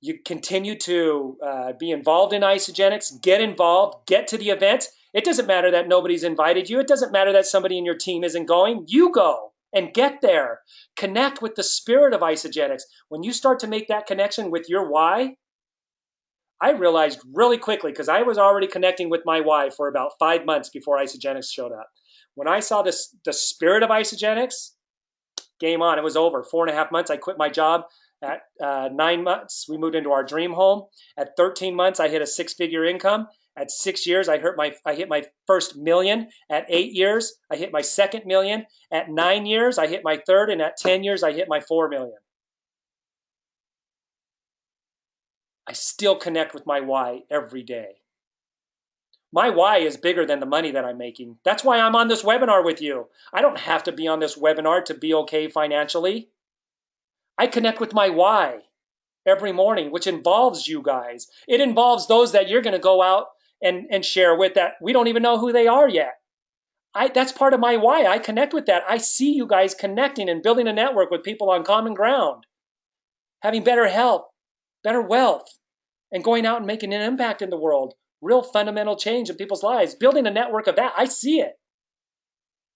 You continue to be involved in Isagenix, get involved, get to the events. It doesn't matter that nobody's invited you. It doesn't matter that somebody in your team isn't going. You go and get there. Connect with the spirit of Isagenix. When you start to make that connection with your why, I realized really quickly, because I was already connecting with my why for about 5 months before Isagenix showed up. When I saw the spirit of Isagenix, game on. It was over. 4.5 months, I quit my job. At 9 months, we moved into our dream home. At 13 months, I hit a 6-figure income. At 6 years, I hit my first million. At 8 years, I hit my second million. At 9 years, I hit my third. And at 10 years, I hit my 4 million. I still connect with my why every day. My why is bigger than the money that I'm making. That's why I'm on this webinar with you. I don't have to be on this webinar to be okay financially. I connect with my why every morning, which involves you guys. It involves those that you're going to go out and share with that we don't even know who they are yet. That's part of my why. I connect with that. I see you guys connecting and building a network with people on common ground, having better health, better wealth, and going out and making an impact in the world. Real fundamental change in people's lives. Building a network of that. I see it.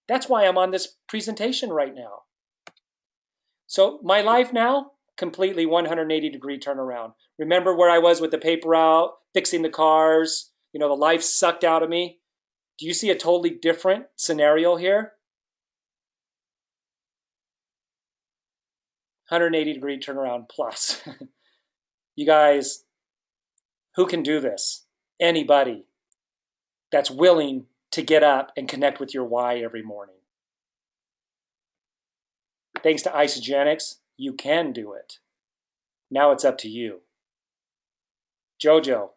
That's why I'm on this presentation right now. So my life now, completely 180-degree turnaround. Remember where I was with the paper out, fixing the cars, the life sucked out of me. Do you see a totally different scenario here? 180-degree turnaround plus. You guys, who can do this? Anybody that's willing to get up and connect with your why every morning. Thanks to Isagenix, you can do it. Now it's up to you. Jojo,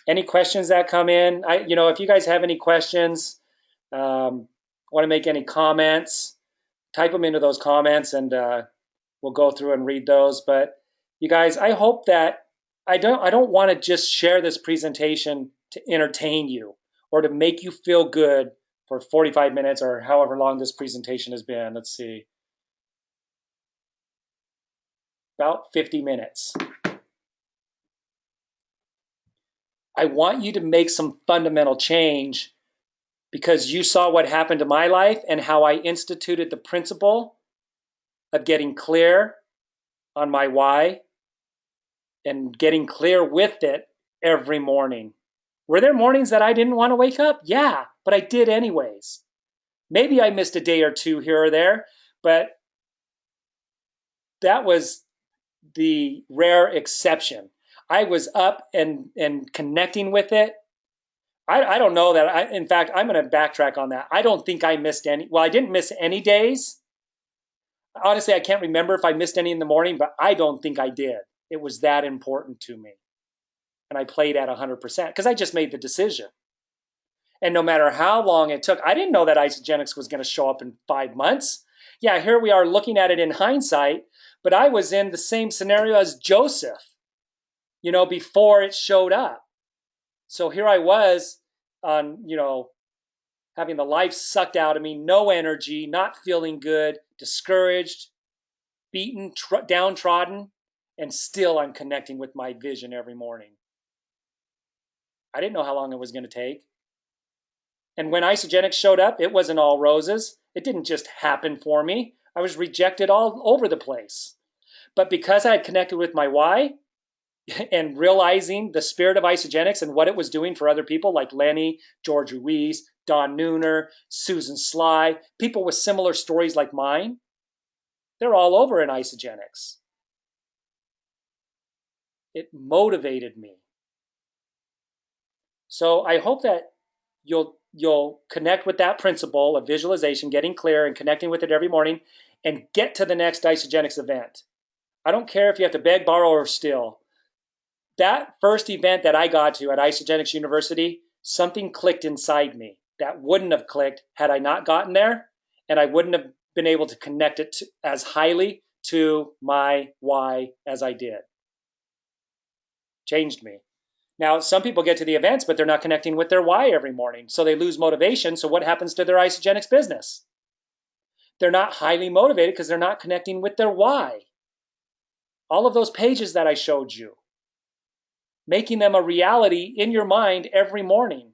any questions that come in? If you guys have any questions, want to make any comments, type them into those comments and we'll go through and read those. But you guys, I hope that I don't want to just share this presentation to entertain you or to make you feel good for 45 minutes or however long this presentation has been. Let's see. About 50 minutes. I want you to make some fundamental change because you saw what happened to my life and how I instituted the principle of getting clear on my why and getting clear with it every morning. Were there mornings that I didn't want to wake up? Yeah, but I did anyways. Maybe I missed a day or two here or there, but that was the rare exception. I was up and connecting with it. I don't know that. In fact, I'm going to backtrack on that. I don't think I missed any. Well, I didn't miss any days. Honestly, I can't remember if I missed any in the morning, but I don't think I did. It was that important to me. And I played at 100% because I just made the decision. And no matter how long it took, I didn't know that Isagenix was going to show up in 5 months. Yeah, here we are looking at it in hindsight, but I was in the same scenario as Joseph, before it showed up. So here I was on, having the life sucked out of me, no energy, not feeling good, discouraged, beaten, downtrodden, and still I'm connecting with my vision every morning. I didn't know how long it was going to take. And when Isagenix showed up, it wasn't all roses. It didn't just happen for me. I was rejected all over the place. But because I had connected with my why and realizing the spirit of Isagenix and what it was doing for other people like Lenny, George Ruiz, Don Nooner, Susan Sly, people with similar stories like mine, they're all over in Isagenix. It motivated me. So I hope that you'll connect with that principle of visualization, getting clear and connecting with it every morning, and get to the next Isagenix event. I don't care if you have to beg, borrow, or steal. That first event that I got to at Isagenix University, something clicked inside me that wouldn't have clicked had I not gotten there, and I wouldn't have been able to connect it as highly to my why as I did. Changed me. Now, some people get to the events, but they're not connecting with their why every morning, so they lose motivation. So what happens to their Isagenix business? They're not highly motivated because they're not connecting with their why. All of those pages that I showed you, making them a reality in your mind every morning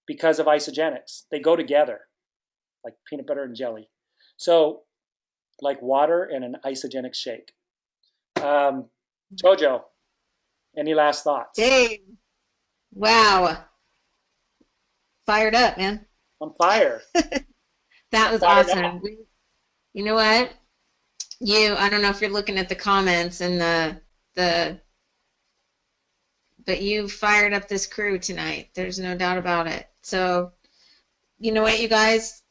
because of Isagenix. They go together like peanut butter and jelly. So like water and an Isagenix shake. Jojo, any last thoughts? Dave, wow. Fired up, man. On fire. That was awesome. You know what? I don't know if you're looking at the comments and but you fired up this crew tonight. There's no doubt about it. So, you know what, you guys?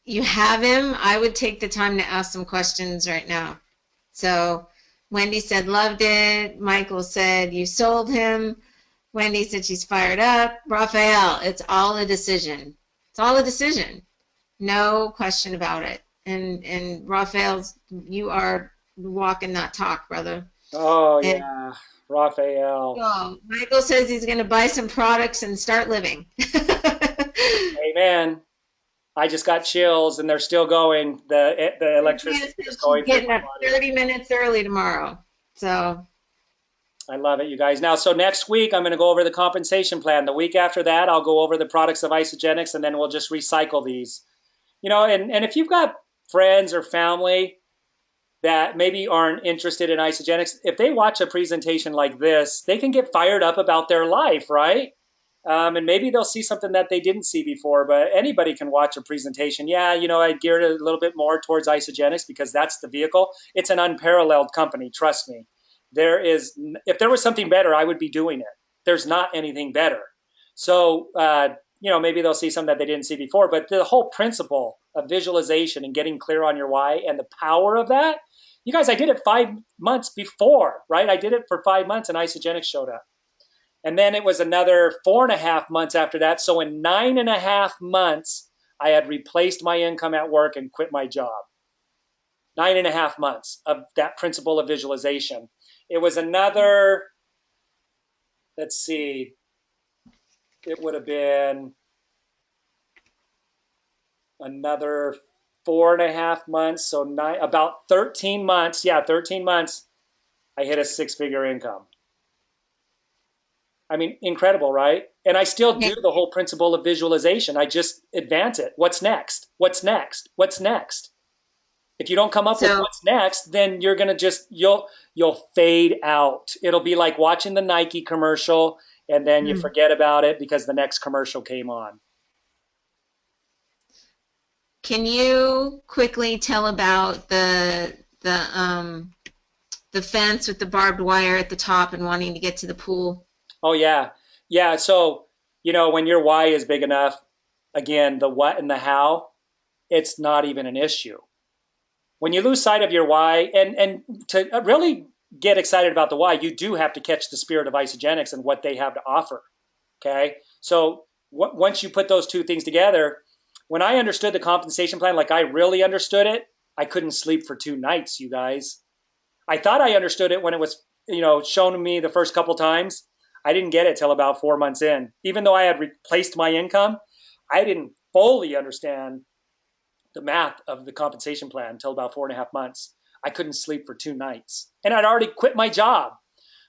You have him. I would take the time to ask some questions right now. So Wendy said loved it. Michael said you sold him. Wendy said she's fired up. Raphael, it's all a decision. It's all a decision. No question about it. And Raphael's, you are walk and not talk, brother. Oh And yeah, Raphael. oh, Michael says he's going to buy some products and start living. Amen. I just got chills, and they're still going. The Cynthia electricity is said she's going through getting my up body. 30 minutes early tomorrow. So, I love it, you guys. Now, so next week I'm going to go over the compensation plan. The week after that, I'll go over the products of Isagenix, and then we'll just recycle these. And if you've got friends or family that maybe aren't interested in Isagenix, if they watch a presentation like this, they can get fired up about their life, right? And maybe they'll see something that they didn't see before, but anybody can watch a presentation. Yeah, I geared it a little bit more towards Isagenix because that's the vehicle. It's an unparalleled company, trust me. If there was something better, I would be doing it. There's not anything better. So, maybe they'll see something that they didn't see before, but the whole principle of visualization and getting clear on your why and the power of that, you guys, I did it 5 months before, right? I did it for 5 months and Isagenix showed up. And then it was another 4.5 months after that. So in 9.5 months, I had replaced my income at work and quit my job. 9.5 months of that principle of visualization. It was another, let's see, it would have been another 4.5 months. So about 13 months. Yeah, 13 months, I hit a six-figure income. I mean, incredible, right? And I still do the whole principle of visualization. I just advance it. What's next? What's next? What's next? If you don't come up with so what's next, then you're gonna you'll fade out. It'll be like watching the Nike commercial and then you forget about it because the next commercial came on. can you quickly tell about the fence with the barbed wire at the top and wanting to get to the pool? Oh yeah. Yeah. So, when your why is big enough, again, the what and the how, it's not even an issue. When you lose sight of your why, and to really get excited about the why, you do have to catch the spirit of Isagenix and what they have to offer. Okay. So once you put those two things together, when I understood the compensation plan, like I really understood it, I couldn't sleep for 2 nights, you guys. I thought I understood it when it was, shown to me the first couple times. I didn't get it till about 4 months in. Even though I had replaced my income, I didn't fully understand the math of the compensation plan until about 4.5 months. I couldn't sleep for 2 nights. And I'd already quit my job.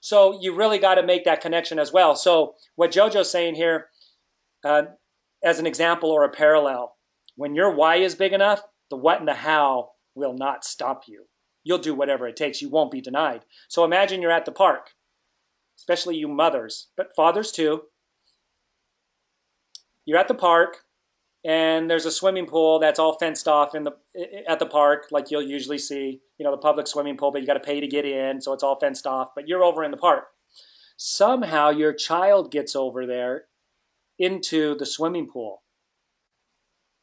So you really got to make that connection as well. So what JoJo's saying here, as an example or a parallel, when your why is big enough, the what and the how will not stop you. You'll do whatever it takes. You won't be denied. So imagine you're at the park, especially you mothers, but fathers too. You're at the park and there's a swimming pool that's all fenced off at the park, like you'll usually see, the public swimming pool, but you got to pay to get in, so it's all fenced off. But you're over in the park. Somehow your child gets over there into the swimming pool,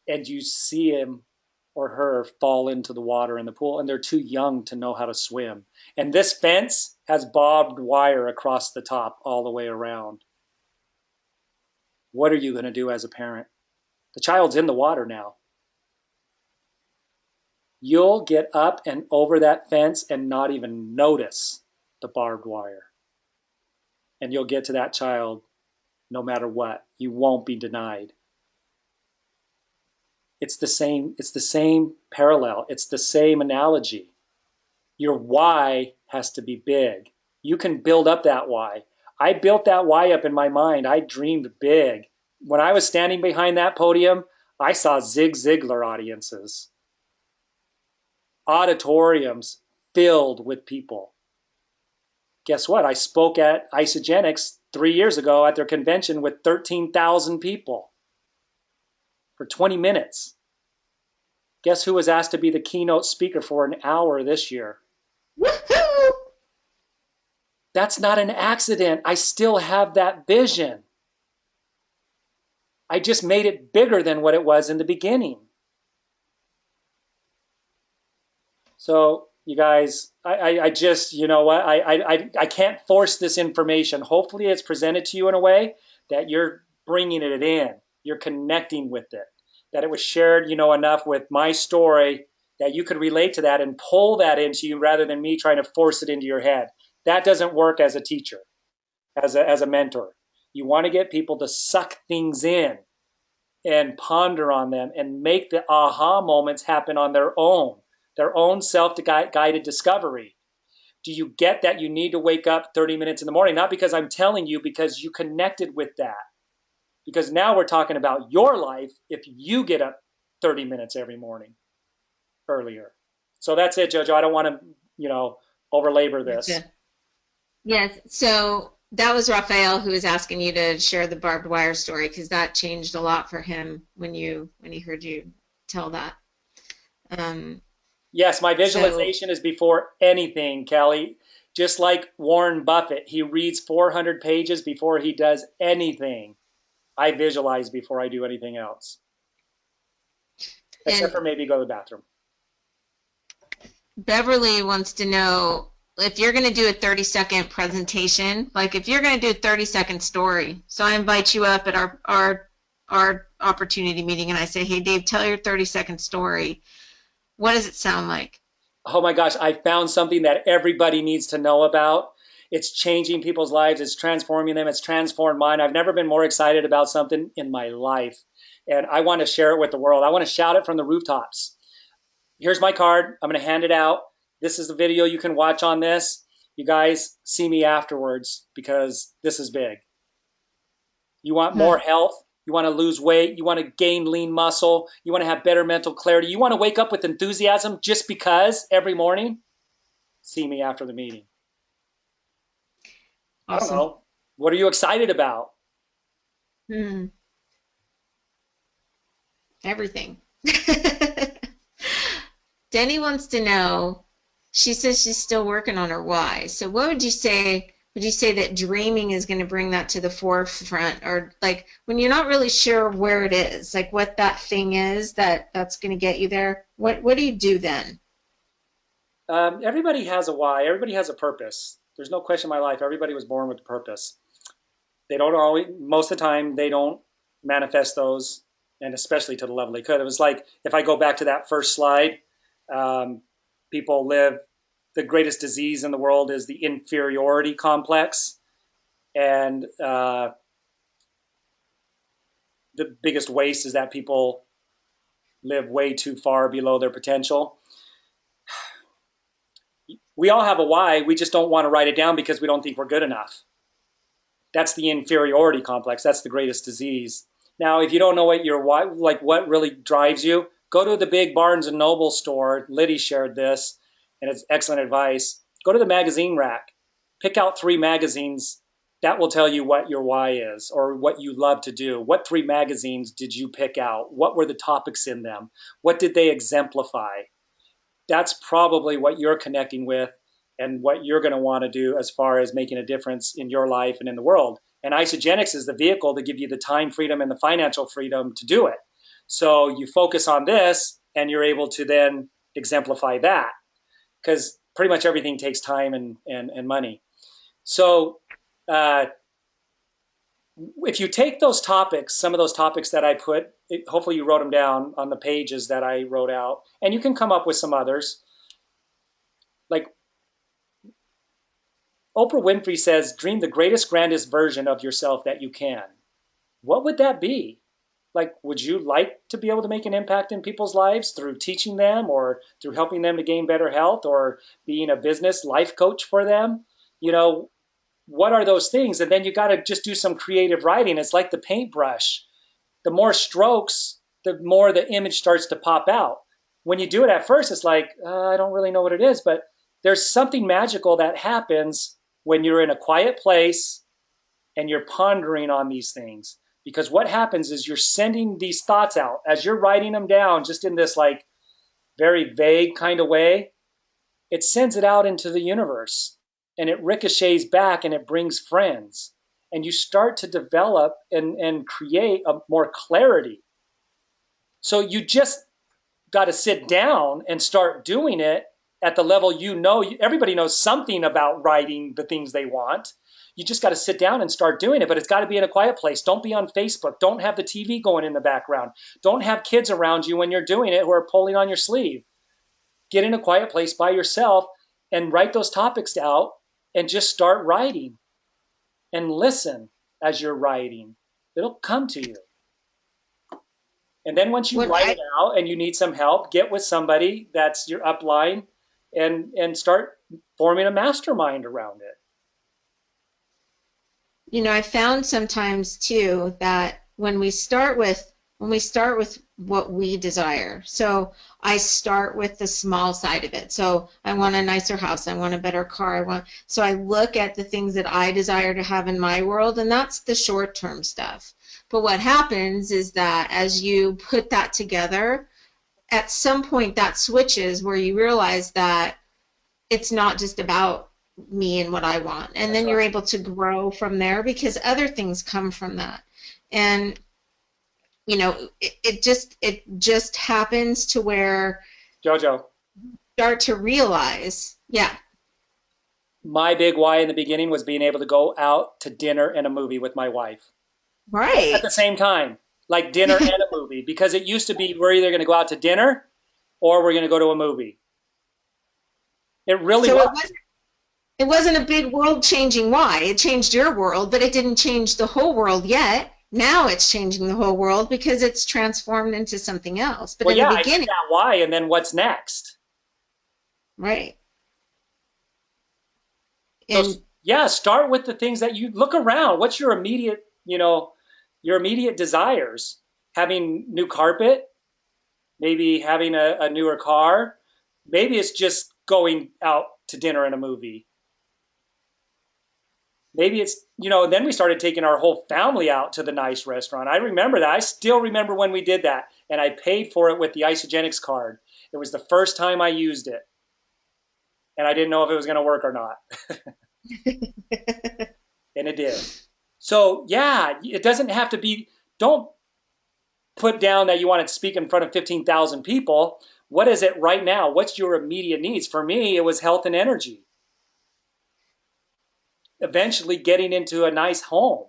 and you see him or her fall into the water in the pool, and they're too young to know how to swim. And this fence has barbed wire across the top all the way around. What are you going to do as a parent? The child's in the water now. You'll get up and over that fence and not even notice the barbed wire. And you'll get to that child no matter what. You won't be denied. It's the same parallel. It's the same analogy. Your why has to be big. You can build up that why. I built that why up in my mind. I dreamed big. When I was standing behind that podium, I saw Zig Ziglar audiences, auditoriums filled with people. Guess what? I spoke at Isagenix 3 years ago at their convention with 13,000 people for 20 minutes. Guess who was asked to be the keynote speaker for an hour this year? Woohoo! That's not an accident. I still have that vision. I just made it bigger than what it was in the beginning. So you guys, I just, you know what, I can't force this information. Hopefully it's presented to you in a way that you're bringing it in, you're connecting with it, that it was shared, you know, enough with my story that you could relate to that and pull that into you rather than me trying to force it into your head. That doesn't work as a teacher, as a mentor. You want to get people to suck things in and ponder on them and make the aha moments happen on their own self-guided discovery. Do you get that you need to wake up 30 minutes in the morning? Not because I'm telling you, because you connected with that. Because now we're talking about your life if you get up 30 minutes every morning earlier. So that's it, Jojo. I don't want to, you know, overlabor this. Gotcha. Yes. So that was Raphael who was asking you to share the barbed wire story because that changed a lot for him when he heard you tell that. Um, Yes, my so visualization is before anything, Kelly. Just like Warren Buffett, he reads 400 pages before he does anything. I visualize before I do anything else, except and for maybe go to the bathroom. Beverly wants to know if you're going to do a 30-second presentation, like if you're going to do a 30-second story. So I invite you up at our opportunity meeting and I say, "Hey Dave, tell your 30-second story." What does it sound like? Oh my gosh, I found something that everybody needs to know about. It's changing people's lives, it's transforming them, it's transformed mine. I've never been more excited about something in my life. And I want to share it with the world. I want to shout it from the rooftops. Here's my card. I'm going to hand it out. This is the video you can watch on this. You guys see me afterwards because this is big. You want more Hmm. health? You want to lose weight? You want to gain lean muscle? You want to have better mental clarity? You want to wake up with enthusiasm just because every morning? See me after the meeting. I don't Awesome. know. What are you excited about? Hmm. Everything. Denny wants to know, she says she's still working on her why. So what would you say? Would you say that dreaming is going to bring that to the forefront? Or like when you're not really sure where it is, like what that thing is that's going to get you there, what do you do then? Everybody has a why. Everybody has a purpose. There's no question in my life. Everybody was born with a purpose. They don't always, most of the time, they don't manifest those, and especially to the level they could. It was like if I go back to that first slide, um, people live. The greatest disease in the world is the inferiority complex, and the biggest waste is that people live way too far below their potential. We all have a why. We just don't want to write it down because we don't think we're good enough. That's the inferiority complex. That's the greatest disease. Now, if you don't know what your why, like what really drives you, go to the big Barnes and Noble store. Liddy shared this, and it's excellent advice. Go to the magazine rack. Pick out 3 magazines. That will tell you what your why is or what you love to do. What 3 magazines did you pick out? What were the topics in them? What did they exemplify? That's probably what you're connecting with and what you're going to want to do as far as making a difference in your life and in the world. And Isagenix is the vehicle to give you the time freedom and the financial freedom to do it. So you focus on this and you're able to then exemplify that because pretty much everything takes time and money. So uh, if you take those topics, some of those topics that I put, hopefully you wrote them down on the pages that I wrote out, and you can come up with some others. Like Oprah Winfrey says, dream the greatest, grandest version of yourself that you can. What would that be? Like, would you like to be able to make an impact in people's lives through teaching them or through helping them to gain better health or being a business life coach for them? You know, what are those things? And then you got to just do some creative writing. It's like the paintbrush. The more strokes, the more the image starts to pop out. When you do it at first, it's like, I don't really know what it is, but there's something magical that happens when you're in a quiet place and you're pondering on these things. Because what happens is you're sending these thoughts out as you're writing them down, just in this like very vague kind of way. It sends it out into the universe and it ricochets back and it brings friends. And you start to develop and create a more clarity. So you just got to sit down and start doing it at the level, everybody knows something about writing the things they want. You just got to sit down and start doing it, but it's got to be in a quiet place. Don't be on Facebook. Don't have the TV going in the background. Don't have kids around you when you're doing it who are pulling on your sleeve. Get in a quiet place by yourself and write those topics out and just start writing and listen as you're writing. It'll come to you. And then once you What write I, it out and you need some help, get with somebody that's your upline and start forming a mastermind around it. I found sometimes too that when we start with what we desire. So I start with the small side of it. So I want a nicer house, I want a better car, so I look at the things that I desire to have in my world, and that's the short-term stuff. But what happens is that as you put that together, at some point that switches where you realize that it's not just about me and what I want. And That's then you're right. able to grow from there because other things come from that. And it just happens to where Jojo, you start to realize, yeah, my big why in the beginning was being able to go out to dinner and a movie with my wife at the right. same time, like dinner and a movie, because it used to be we're either going to go out to dinner or we're going to go to a movie. It really So was. it wasn't a big world changing why. It changed your world, but it didn't change the whole world yet. Now it's changing the whole world because it's transformed into something else. But Well, in the yeah, I did beginning, that why, and then what's next? right. So And yeah, start with the things that you look around. What's your immediate, your immediate desires? Having new carpet, maybe having a newer car, maybe it's just going out to dinner and a movie. Maybe it's, then we started taking our whole family out to the nice restaurant. I remember that. I still remember when we did that, and I paid for it with the Isagenix card. It was the first time I used it, and I didn't know if it was going to work or not, and it did. So yeah, it doesn't have to be. Don't put down that you want to speak in front of 15,000 people. What is it right now? What's your immediate needs? For me, it was health and energy. Eventually getting into a nice home.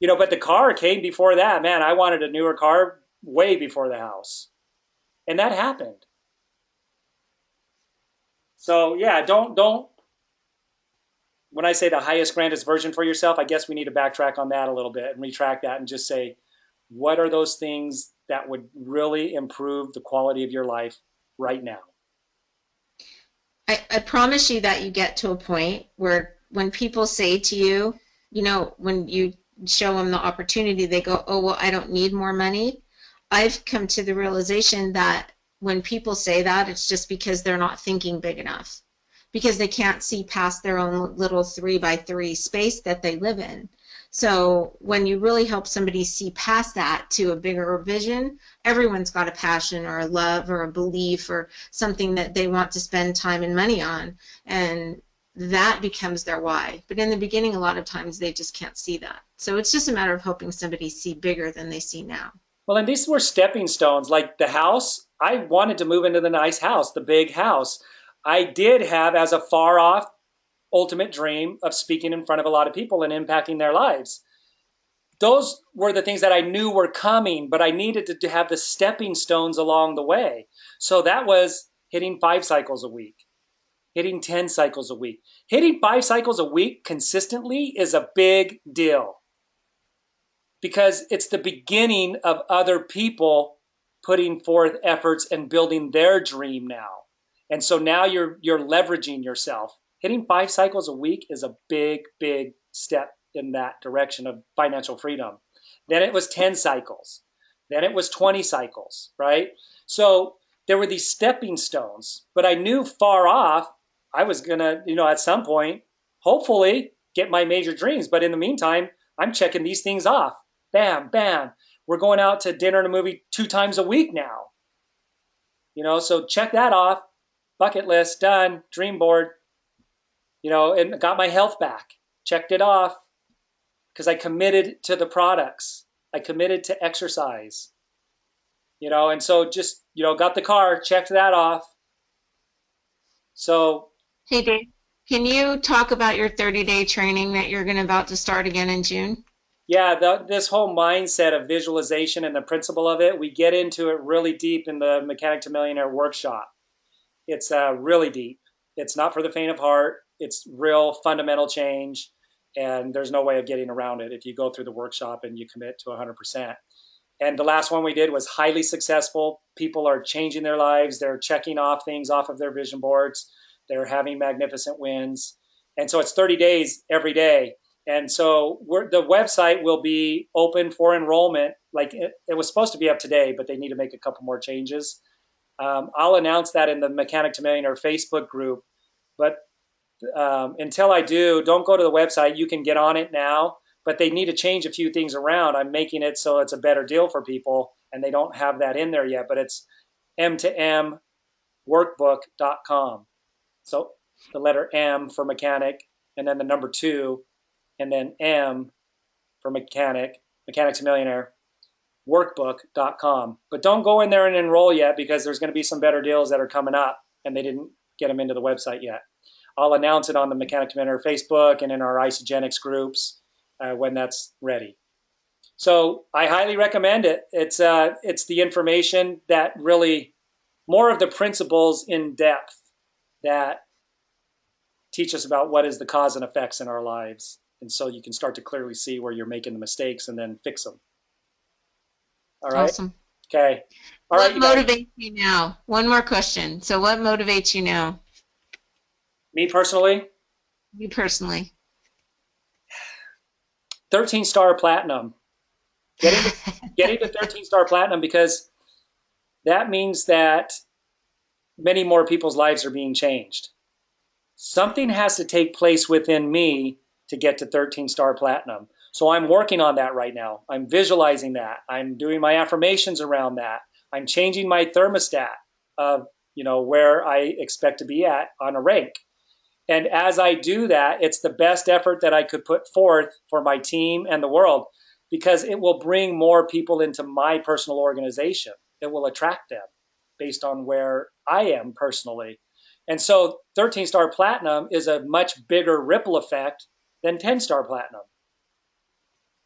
But the car came before that. Man, I wanted a newer car way before the house. And that happened. So yeah, don't when I say the highest grandest version for yourself, I guess we need to backtrack on that a little bit and retract that and just say, what are those things that would really improve the quality of your life right now? I promise you that you get to a point where when people say to you, when you show them the opportunity, they go, oh, well, I don't need more money. I've come to the realization that when people say that, it's just because they're not thinking big enough, because they can't see past their own little 3 by 3 space that they live in. So when you really help somebody see past that to a bigger vision, everyone's got a passion or a love or a belief or something that they want to spend time and money on, and that becomes their why. But in the beginning, a lot of times they just can't see that. So it's just a matter of helping somebody see bigger than they see now. Well, and these were stepping stones. Like the house, I wanted to move into the nice house, the big house. I did have as a far off ultimate dream of speaking in front of a lot of people and impacting their lives. Those were the things that I knew were coming, but I needed to have the stepping stones along the way. So that was hitting 5 cycles a week, hitting 10 cycles a week. Hitting 5 cycles a week consistently is a big deal because it's the beginning of other people putting forth efforts and building their dream now. And so now you're leveraging yourself. Hitting 5 cycles a week is a big, big step in that direction of financial freedom. Then it was 10 cycles. Then it was 20 cycles, right? So there were these stepping stones, but I knew far off I was going to, at some point, hopefully get my major dreams. But in the meantime, I'm checking these things off. Bam, bam. We're going out to dinner and a movie 2 times a week now. So check that off. Bucket list, done. Dream board, and got my health back. Checked it off because I committed to the products. I committed to exercise, and so just, got the car, checked that off. So Hey, Dave, can you talk about your 30-day training that you're going about to start again in June? yeah, this whole mindset of visualization and the principle of it, we get into it really deep in the Mechanic to Millionaire workshop. It's really deep. It's not for the faint of heart. It's real fundamental change, and there's no way of getting around it if you go through the workshop and you commit to 100%. And the last one we did was highly successful. People are changing their lives. They're checking off things off of their vision boards. They're having magnificent wins. And so it's 30 days every day. And so the website will be open for enrollment. Like it was supposed to be up today, but they need to make a couple more changes. I'll announce that in the Mechanic to Millionaire Facebook group. But until I do, don't go to the website. You can get on it now, but they need to change a few things around. I'm making it so it's a better deal for people, and they don't have that in there yet, but it's m2mworkbook.com. So the letter M for mechanic, and then the number 2, and then M for mechanic, Mechanic to Millionaire, workbook.com. But don't go in there and enroll yet because there's going to be some better deals that are coming up, and they didn't get them into the website yet. I'll announce it on the Mechanic to Millionaire Facebook and in our Isagenix groups when that's ready. So I highly recommend it. It's the information that really, more of the principles in depth that teach us about what is the cause and effects in our lives. And so you can start to clearly see where you're making the mistakes and then fix them. All right. Awesome. Okay. All right, What you guys. motivates you now? One more question. So what motivates you now, Me personally, you personally? 13-star platinum. Getting to 13-star platinum because that means that many more people's lives are being changed. Something has to take place within me to get to 13-star platinum. So I'm working on that right now. I'm visualizing that. I'm doing my affirmations around that. I'm changing my thermostat of, where I expect to be at on a rank. And as I do that, it's the best effort that I could put forth for my team and the world because it will bring more people into my personal organization. It will attract them based on where I am personally. And so 13-star platinum is a much bigger ripple effect than 10-star platinum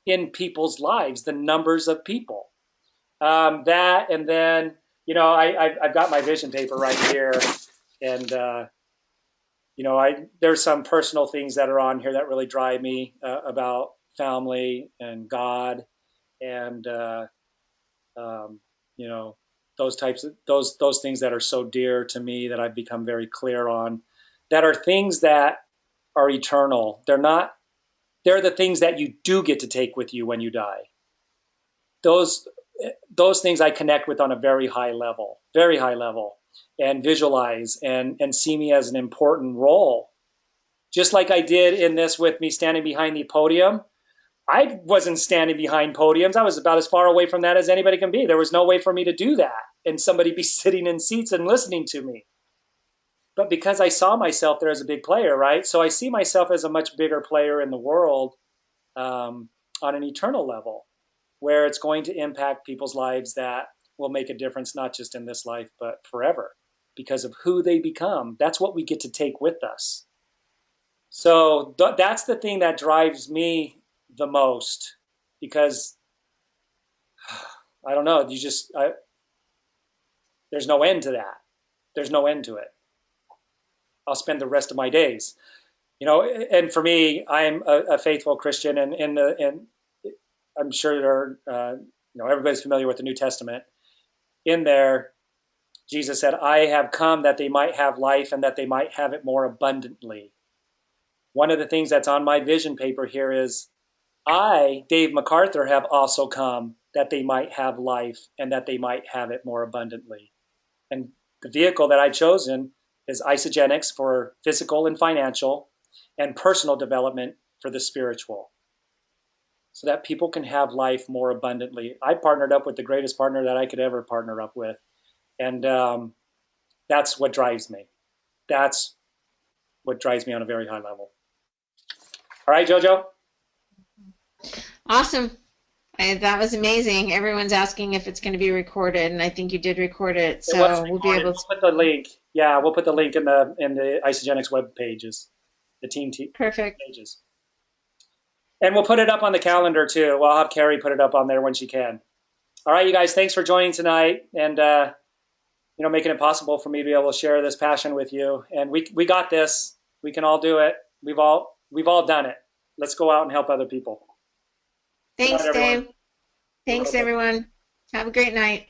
in people's lives, the numbers of people. That, and then, I've got my vision paper right here. And, there's some personal things that are on here that really drive me about family and God and, you know, those types of those things that are so dear to me that I've become very clear on that are things that are eternal. They're the things that you do get to take with you when you die. Those those things I connect with on a very high level, and visualize and see me as an important role. Just like I did in this with me standing behind the podium. I wasn't standing behind podiums. I was about as far away from that as anybody can be. There was no way for me to do that and somebody be sitting in seats and listening to me. But because I saw myself there as a big player, right? So I see myself as a much bigger player in the world on an eternal level where it's going to impact people's lives that will make a difference, not just in this life, but forever because of who they become. That's what we get to take with us. So that's the thing that drives me the most because I don't know, there's no end to that. There's no end to it. I'll spend the rest of my days, and for me, I'm a faithful Christian, and I'm sure everybody's familiar with the New Testament. In there, Jesus said, "I have come that they might have life and that they might have it more abundantly." One of the things that's on my vision paper here is, I, Dave MacArthur, have also come that they might have life and that they might have it more abundantly. And the vehicle that I've chosen is Isagenix for physical and financial, and personal development for the spiritual, so that people can have life more abundantly. I partnered up with the greatest partner that I could ever partner up with. And that's what drives me. That's what drives me on a very high level. All right, Jojo? Awesome. That was amazing. Everyone's asking if it's going to be recorded, and I think you did record it, It was so we'll be recorded. able We'll to. put the link. Yeah, we'll put the link in the Isagenix web pages, the Perfect. pages, and we'll put it up on the calendar too. We'll have Carrie put it up on there when she can. All right, you guys, thanks for joining tonight, and making it possible for me to be able to share this passion with you. And we got this. We can all do it. We've all done it. Let's go out and help other people. Good night, Thanks, everyone. Dave. You're Thanks, welcome. everyone. Have a great night.